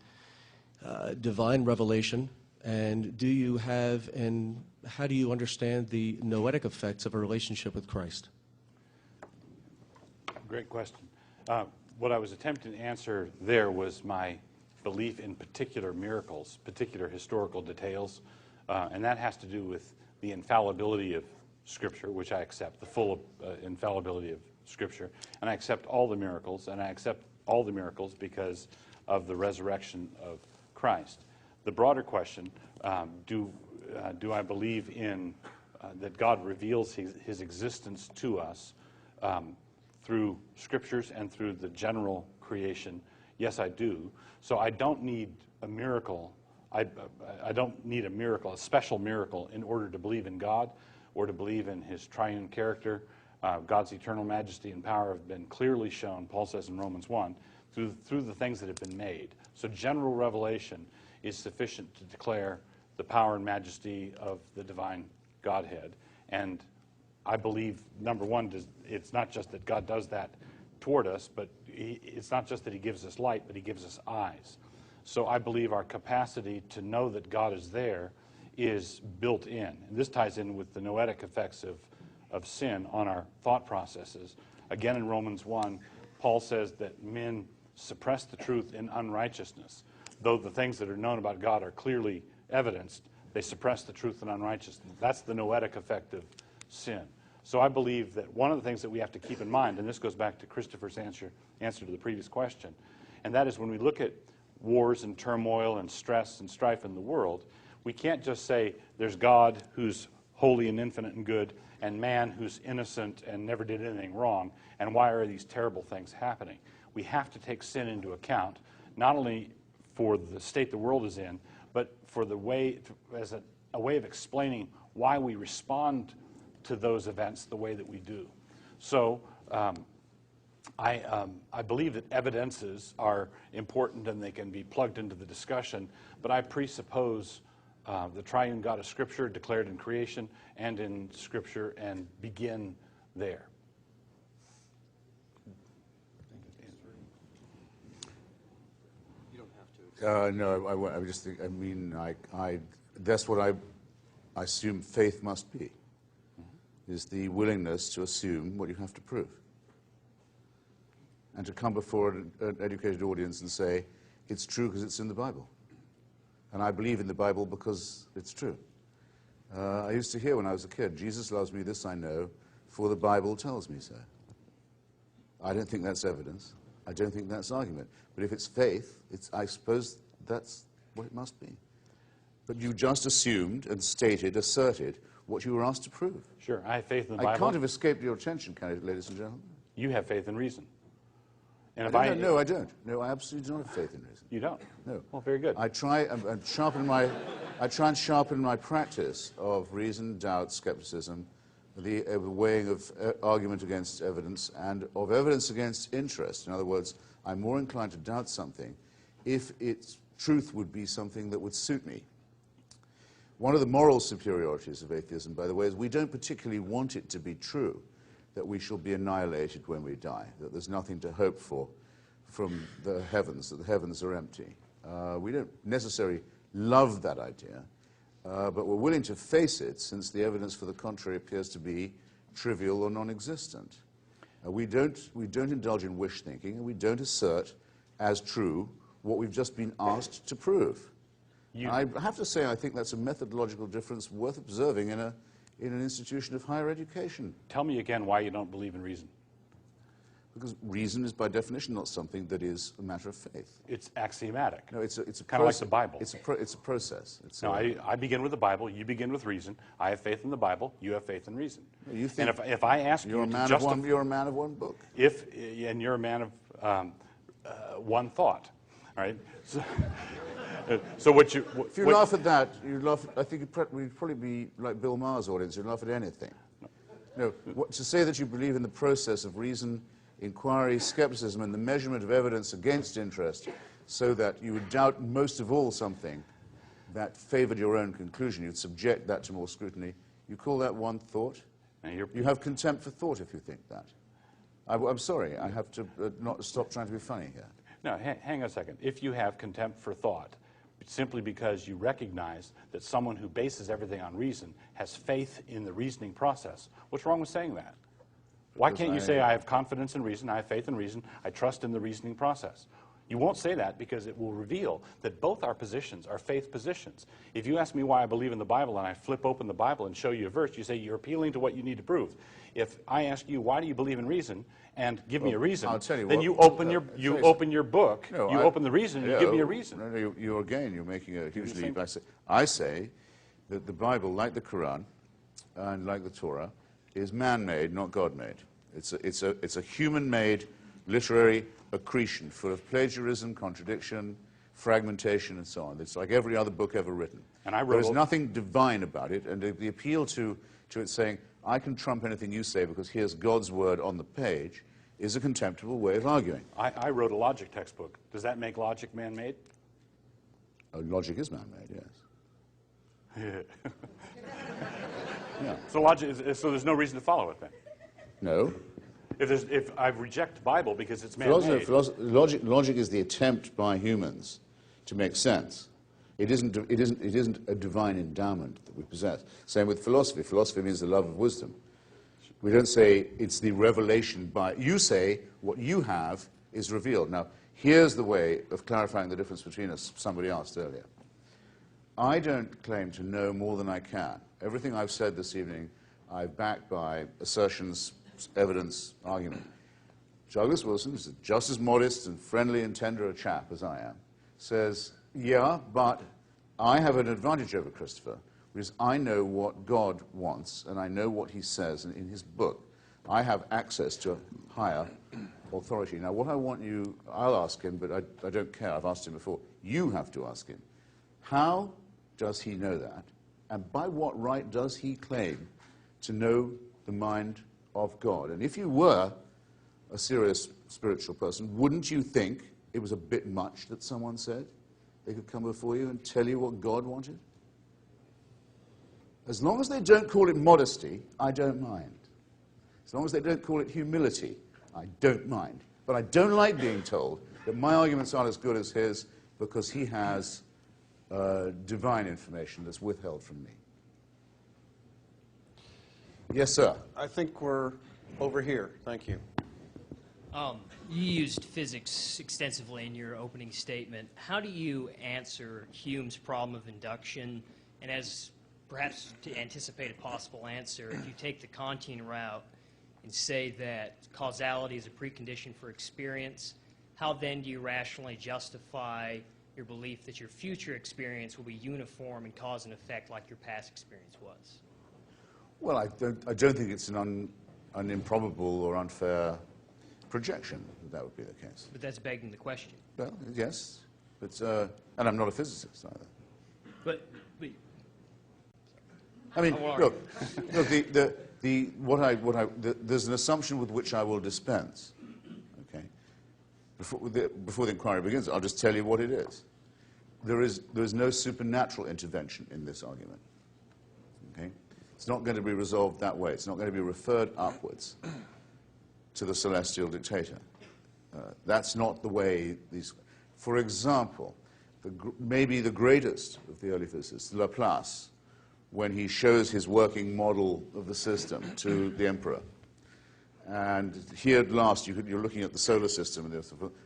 divine revelation? And do you have, and how do you understand the noetic effects of a relationship with Christ? Great question. What I was attempting to answer there was my belief in particular miracles, particular historical details, and that has to do with the infallibility of Scripture, which I accept, the full infallibility of Scripture, and I accept all the miracles, and I accept all the miracles because of the resurrection of Christ. The broader question, do I believe in that God reveals his existence to us through Scriptures and through the general creation? Yes, I do. So I don't need a miracle. I don't need a miracle, a special miracle, in order to believe in God or to believe in his triune character. God's eternal majesty and power have been clearly shown, Paul says in Romans 1, through the things that have been made. So general revelation is sufficient to declare the power and majesty of the divine Godhead. And I believe, number one, it's not just that God does that toward us, but it's not just that he gives us light, but he gives us eyes. So I believe our capacity to know that God is there is built in. And this ties in with the noetic effects of sin on our thought processes. Again, in Romans 1, Paul says that men suppress the truth in unrighteousness. Though the things that are known about God are clearly evidenced, they suppress the truth in unrighteousness. That's the noetic effect of sin. So I believe that one of the things that we have to keep in mind, and this goes back to Christopher's answer to the previous question, and that is when we look at wars and turmoil and stress and strife in the world, we can't just say there's God who's holy and infinite and good, and man who's innocent and never did anything wrong, and why are these terrible things happening? We have to take sin into account, not only for the state the world is in, but for the way, as a way of explaining why we respond to those events the way that we do. So I believe that evidences are important and they can be plugged into the discussion, but I presuppose the triune God of Scripture declared in creation and in Scripture and begin there. No, I won't. I just think, that's what I assume faith must be, is the willingness to assume what you have to prove. And to come before an educated audience and say, it's true because it's in the Bible. And I believe in the Bible because it's true. I used to hear when I was a kid, Jesus loves me, this I know, for the Bible tells me so. I don't think that's evidence. I don't think that's argument. But if it's faith, I suppose that's what it must be. But you just assumed and asserted what you were asked to prove. Sure, I have faith in the Bible. I can't have escaped your attention, can I, ladies and gentlemen? You have faith in reason. And No, I don't. No, I absolutely don't have faith in reason. You don't? No. Well, very good. I try and sharpen my practice of reason, doubt, skepticism, the weighing of argument against evidence, and of evidence against interest. In other words, I'm more inclined to doubt something if its truth would be something that would suit me. One of the moral superiorities of atheism, by the way, is we don't particularly want it to be true. that we shall be annihilated when we die, that there's nothing to hope for from the heavens, that the heavens are empty. We don't necessarily love that idea, but we're willing to face it since the evidence for the contrary appears to be trivial or non-existent. We don't indulge in wish thinking, and we don't assert as true what we've just been asked to prove. I have to say, I think that's a methodological difference worth observing in an institution of higher education. Tell me again why you don't believe in reason. Because reason is by definition not something that is a matter of faith. It's axiomatic. No, it's a kind of like the Bible. It's a process. No, I begin with the Bible. You begin with reason. I have faith in the Bible. You have faith in reason. You think and if I ask you to justify, you're a man of one book. And you're a man of one thought, all right? So what you? If you laugh at that, you laugh. I think we'd probably be like Bill Maher's audience. You'd laugh at anything. No, to say that you believe in the process of reason, inquiry, skepticism, and the measurement of evidence against interest, so that you would doubt most of all something that favored your own conclusion, you'd subject that to more scrutiny. You call that one thought? You have contempt for thought if you think that. I'm sorry, I have to not stop trying to be funny here. No, hang on a second. If you have contempt for thought, simply because you recognize that someone who bases everything on reason has faith in the reasoning process, what's wrong with saying that? Why can't you say, I have confidence in reason, I have faith in reason, I trust in the reasoning process? You won't say that because it will reveal that both our positions are faith positions. If you ask me why I believe in the Bible and I flip open the Bible and show you a verse, you say you're appealing to what you need to prove. If I ask you, why do you believe in reason, and give me a reason, I'll tell you then what, you open your book, no, you open the reason, and you give me a reason. No, you're making a huge leap. I say that the Bible, like the Quran and like the Torah, is man-made, not God-made. It's a human-made literary accretion full of plagiarism, contradiction, fragmentation, and so on. It's like every other book ever written. And I wrote there is nothing divine about it, and the appeal to it saying, I can trump anything you say because here's God's word on the page, is a contemptible way of arguing. I wrote a logic textbook. Does that make logic man-made? Logic is man-made, yes. Yeah. So there's no reason to follow it then? No. If I reject Bible because it's man-made. Logic is the attempt by humans to make sense. It isn't a divine endowment that we possess. Same with philosophy. Philosophy means the love of wisdom. We don't say it's the revelation by... You say what you have is revealed. Now, here's the way of clarifying the difference between us, somebody asked earlier. I don't claim to know more than I can. Everything I've said this evening, I've backed by assertions, evidence, argument. Douglas Wilson, who's just as modest and friendly and tender a chap as I am, says, yeah, but I have an advantage over Christopher, which is I know what God wants, and I know what he says in his book. I have access to higher authority. Now, what I want you, I'll ask him, but I don't care. I've asked him before. You have to ask him. How does he know that? And by what right does he claim to know the mind of God? And if you were a serious spiritual person, wouldn't you think it was a bit much that someone said they could come before you and tell you what God wanted? As long as they don't call it modesty, I don't mind. As long as they don't call it humility, I don't mind. But I don't like being told that my arguments aren't as good as his because he has divine information that's withheld from me. Yes, sir. I think we're over here. Thank you. You used physics extensively in your opening statement. How do you answer Hume's problem of induction? And as perhaps to anticipate a possible answer, if you take the Kantian route and say that causality is a precondition for experience, how then do you rationally justify your belief that your future experience will be uniform and cause and effect like your past experience was? Well, I don't think it's an improbable or unfair projection that would be the case. But that's begging the question. Well, yes, but and I'm not a physicist either. But I mean, look, there's an assumption with which I will dispense. Okay, before the inquiry begins, I'll just tell you what it is. There is no supernatural intervention in this argument. Okay, It's not going to be resolved that way. It's not going to be referred upwards to the celestial dictator. That's not the way these... For example, maybe the greatest of the early physicists, Laplace, when he shows his working model of the system to the emperor. And here at last, you're looking at the solar system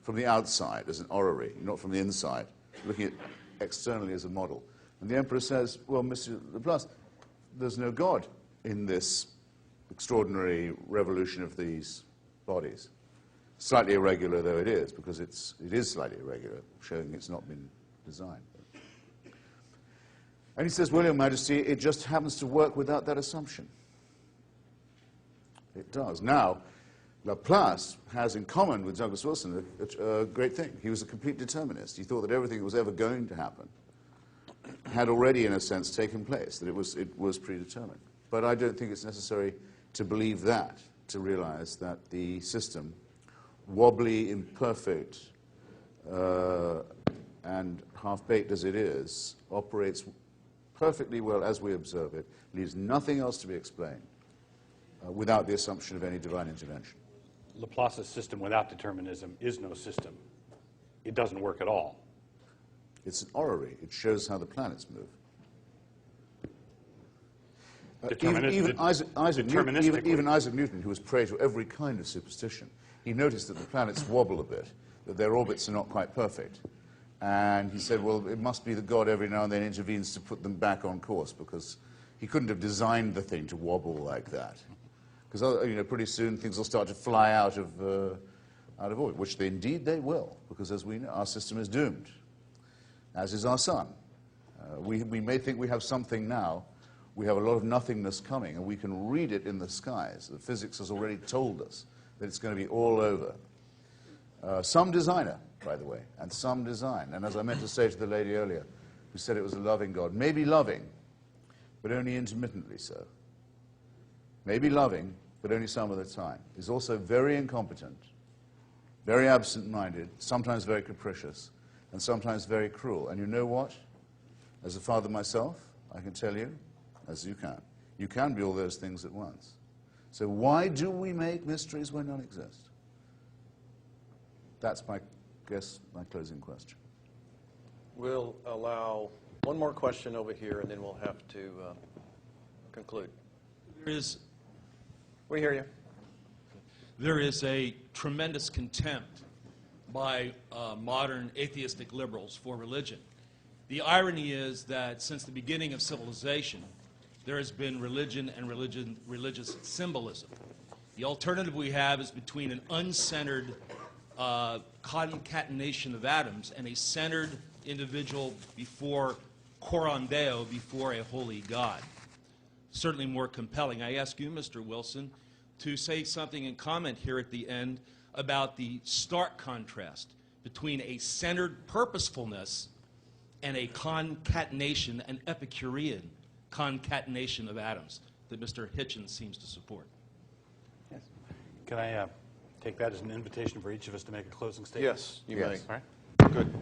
from the outside as an orrery, not from the inside, looking at externally as a model. And the emperor says, well, Monsieur Laplace, there's no God in this extraordinary revolution of these bodies. Slightly irregular though it is, because it is slightly irregular, showing it's not been designed. And he says, well, Your Majesty, it just happens to work without that assumption. It does. Now, Laplace has in common with Douglas Wilson a great thing. He was a complete determinist. He thought that everything that was ever going to happen had already, in a sense, taken place, that it was predetermined. But I don't think it's necessary to believe that, to realize that the system, wobbly, imperfect, and half-baked as it is, operates perfectly well as we observe it, leaves nothing else to be explained without the assumption of any divine intervention. Laplace's system without determinism is no system. It doesn't work at all. It's an orrery. It shows how the planets move. Even Isaac Newton, who was prey to every kind of superstition, he noticed that the planets wobble a bit, that their orbits are not quite perfect. And he said, well, it must be that God every now and then intervenes to put them back on course, because he couldn't have designed the thing to wobble like that. Because pretty soon things will start to fly out of orbit, which indeed they will, because as we know, our system is doomed, as is our sun. We may think we have something now. We have a lot of nothingness coming, and we can read it in the skies. The physics has already told us that it's going to be all over. Some designer, by the way, and some design. And as I meant to say to the lady earlier, who said it was a loving God, maybe loving, but only intermittently so. Maybe loving, but only some of the time. He's also very incompetent, very absent-minded, sometimes very capricious, and sometimes very cruel. And you know what? As a father myself, I can tell you, as you can be all those things at once. So why do we make mysteries where none exist? That's my closing question. We'll allow one more question over here, and then we'll have to conclude. We hear you. There is a tremendous contempt by modern atheistic liberals for religion. The irony is that since the beginning of civilization, there has been religion and religious symbolism. The alternative we have is between an uncentered concatenation of atoms and a centered individual before coram Deo, before a holy God. Certainly more compelling. I ask you, Mr. Wilson, to say something in comment here at the end about the stark contrast between a centered purposefulness and a concatenation, an Epicurean concatenation of atoms that Mr. Hitchens seems to support. Yes. Can I take that as an invitation for each of us to make a closing statement? Yes, you may. All right. Good.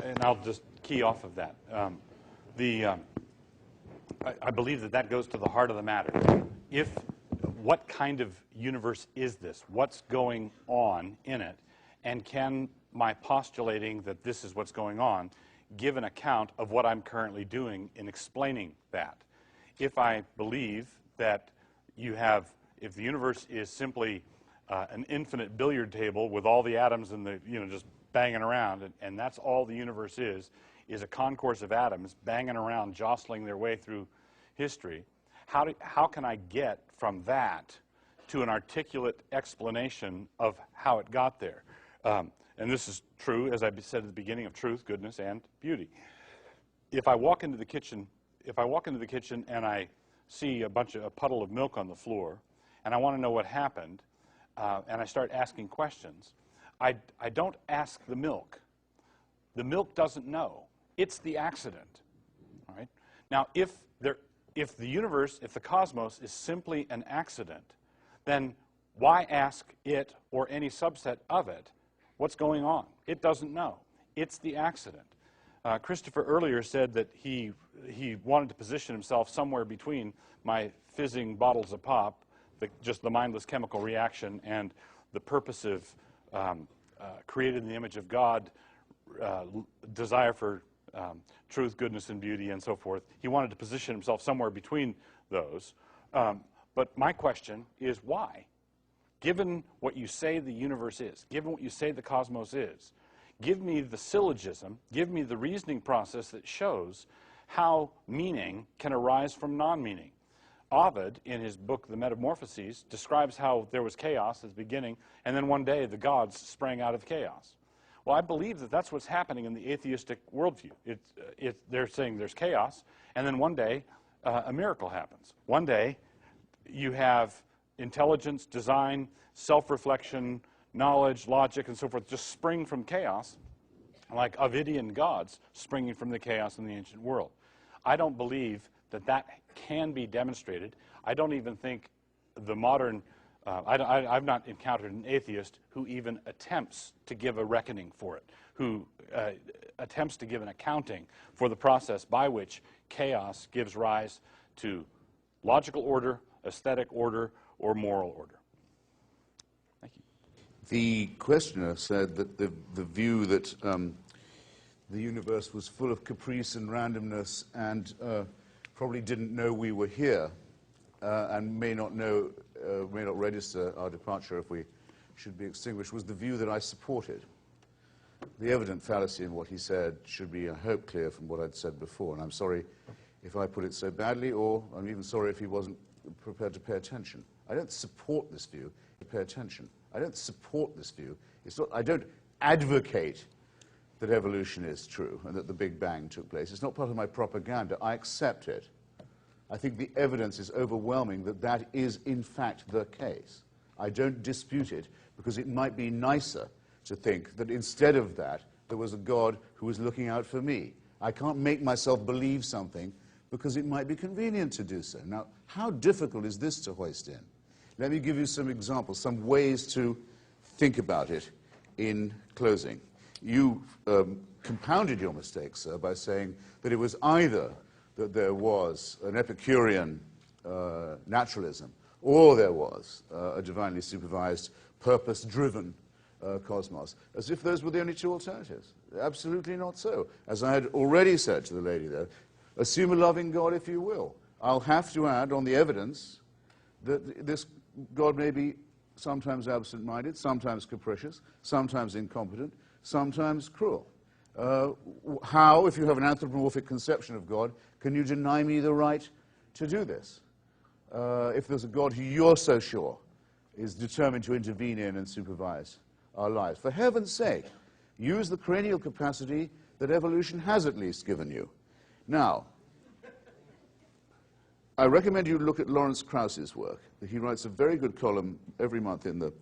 And I'll just key off of that. I believe that goes to the heart of the matter. What kind of universe is this? What's going on in it? And can my postulating that this is what's going on give an account of what I'm currently doing in explaining that? If I believe that if the universe is simply an infinite billiard table with all the atoms and just banging around, and that's all the universe is a concourse of atoms banging around, jostling their way through history, how can I get from that to an articulate explanation of how it got there? And this is true, as I said at the beginning, of truth, goodness, and beauty. If I walk into the kitchen and I see a puddle of milk on the floor, and I want to know what happened, and I start asking questions, I don't ask the milk. The milk doesn't know. It's the accident. All right? Now, if the universe, if the cosmos is simply an accident, then why ask it or any subset of it what's going on? It doesn't know. It's the accident. Christopher earlier said that he wanted to position himself somewhere between my fizzing bottles of pop, just the mindless chemical reaction, and the purposive, created in the image of God, desire for truth, goodness, and beauty, and so forth. He wanted to position himself somewhere between those. But my question is why? Given what you say the universe is, given what you say the cosmos is, give me the syllogism, give me the reasoning process that shows how meaning can arise from non-meaning. Ovid, in his book The Metamorphoses, describes how there was chaos at the beginning, and then one day the gods sprang out of chaos. Well, I believe that that's what's happening in the atheistic worldview. They're saying there's chaos, and then one day a miracle happens. One day you have intelligence, design, self-reflection, knowledge, logic, and so forth just spring from chaos, like Ovidian gods springing from the chaos in the ancient world. I don't believe that that can be demonstrated. I don't even think the modern, I've not encountered an atheist who even attempts to give a reckoning for it, who attempts to give an accounting for the process by which chaos gives rise to logical order, aesthetic order, or moral order. Thank you. The questioner said that the view that the universe was full of caprice and randomness and probably didn't know we were here and may not register our departure if we should be extinguished was the view that I supported. The evident fallacy in what he said should be, I hope, clear from what I'd said before, and I'm sorry if I put it so badly, or I'm even sorry if he wasn't prepared to pay attention. I don't support this view. Pay attention. I don't support this view. I don't advocate that evolution is true and that the Big Bang took place. It's not part of my propaganda. I accept it. I think the evidence is overwhelming that that is, in fact, the case. I don't dispute it because it might be nicer to think that instead of that, there was a God who was looking out for me. I can't make myself believe something because it might be convenient to do so. Now, how difficult is this to hoist in? Let me give you some examples, some ways to think about it in closing. You compounded your mistake, sir, by saying that it was either that there was an Epicurean naturalism or there was a divinely supervised, purpose-driven cosmos, as if those were the only two alternatives. Absolutely not so. As I had already said to the lady there, assume a loving God if you will. I'll have to add on the evidence that this God may be sometimes absent-minded, sometimes capricious, sometimes incompetent, sometimes cruel. How, if you have an anthropomorphic conception of God, can you deny me the right to do this? If there's a God who you're so sure is determined to intervene in and supervise our lives. For heaven's sake, use the cranial capacity that evolution has at least given you. Now, I recommend you look at Lawrence Krauss's work. He writes a very good column every month in the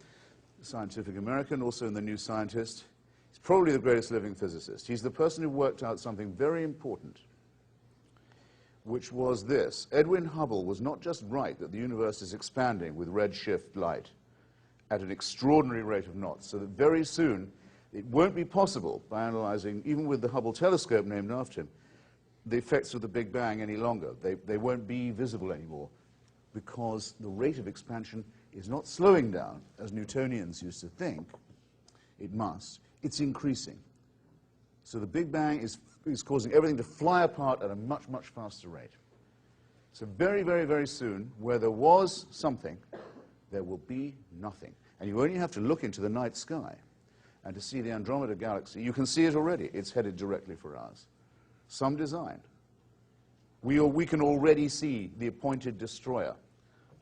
Scientific American, also in the New Scientist. He's probably the greatest living physicist. He's the person who worked out something very important, which was this. Edwin Hubble was not just right that the universe is expanding with redshift light at an extraordinary rate of knots, so that very soon it won't be possible, by analyzing, even with the Hubble telescope named after him, the effects of the Big Bang any longer. They won't be visible anymore because the rate of expansion is not slowing down, as Newtonians used to think it must. It's increasing. So the Big Bang is causing everything to fly apart at a much, much faster rate. So very, very, very soon, where there was something, there will be nothing. And you only have to look into the night sky and to see the Andromeda Galaxy. You can see it already. It's headed directly for us. Some design. We can already see the appointed destroyer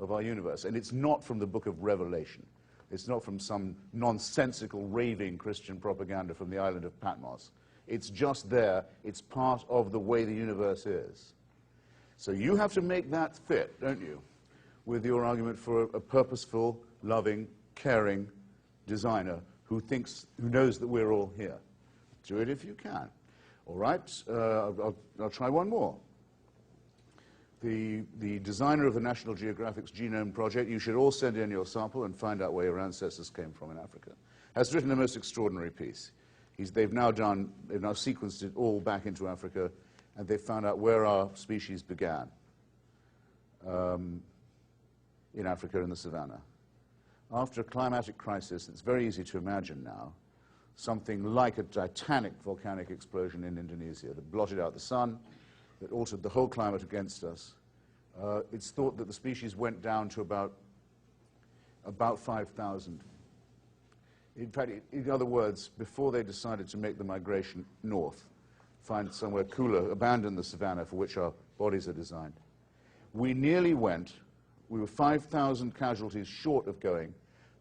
of our universe, and it's not from the book of Revelation. It's not from some nonsensical, raving Christian propaganda from the island of Patmos. It's just there. It's part of the way the universe is. So you have to make that fit, don't you, with your argument for a purposeful, loving, caring designer who knows that we're all here. Do it if you can. All right, I'll try one more. The designer of the National Geographic's Genome Project, you should all send in your sample and find out where your ancestors came from in Africa, has written a most extraordinary piece. They've now sequenced it all back into Africa, and they've found out where our species began in Africa in the savannah. After a climatic crisis, it's very easy to imagine now, something like a titanic volcanic explosion in Indonesia that blotted out the sun, that altered the whole climate against us. It's thought that the species went down to about 5,000. In fact, in other words, before they decided to make the migration north, find somewhere cooler, abandon the savannah for which our bodies are designed, we were 5,000 casualties short of going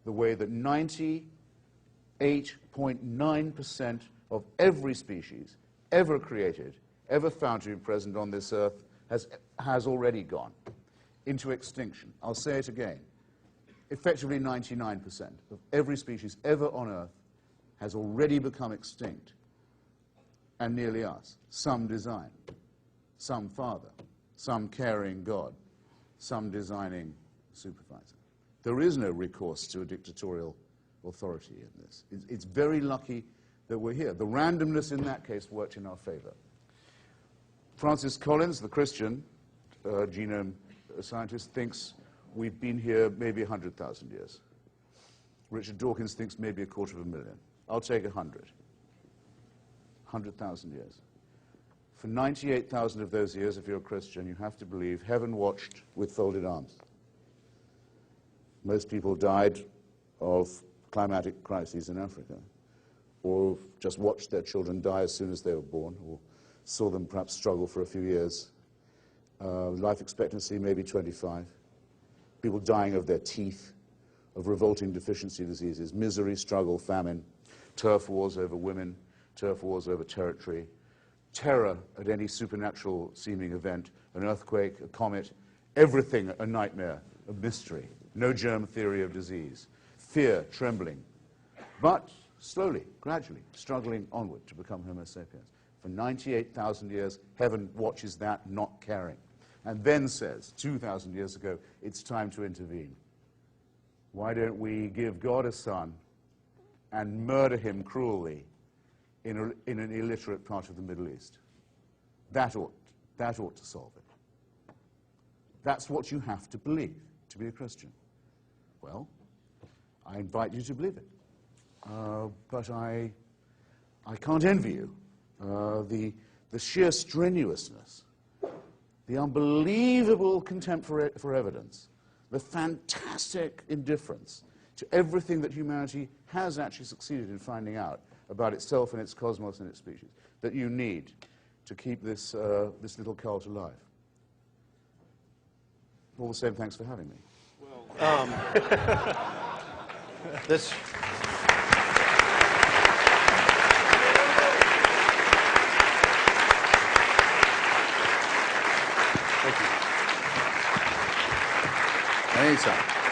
the way that 98.9% of every species ever created, ever found to be present on this earth, has already gone into extinction. I'll say it again. Effectively 99% of every species ever on Earth has already become extinct, and nearly us. Some design, some father, some caring God, some designing supervisor. There is no recourse to a dictatorial authority in this. It's very lucky that we're here. The randomness in that case worked in our favor. Francis Collins, the Christian genome scientist, thinks we've been here maybe 100,000 years. Richard Dawkins thinks maybe 250,000. I'll take 100,000 years. For 98,000 of those years, if you're a Christian, you have to believe heaven watched with folded arms. Most people died of climatic crises in Africa, or just watched their children die as soon as they were born, or saw them perhaps struggle for a few years. Life expectancy maybe 25. People dying of their teeth, of revolting deficiency diseases, misery, struggle, famine, turf wars over women, turf wars over territory, terror at any supernatural seeming event, an earthquake, a comet, everything a nightmare, a mystery, no germ theory of disease, fear, trembling, but slowly, gradually, struggling onward to become Homo sapiens. For 98,000 years, heaven watches that, not caring, and then says, 2,000 years ago, it's time to intervene. Why don't we give God a son and murder him cruelly in an illiterate part of the Middle East? That ought to solve it. That's what you have to believe to be a Christian. Well, I invite you to believe it. But I can't envy you the sheer strenuousness, the unbelievable contempt for evidence, the fantastic indifference to everything that humanity has actually succeeded in finding out about itself and its cosmos and its species, that you need to keep this little cult alive. All the same, thanks for having me. Well, this... Thank you. Anytime.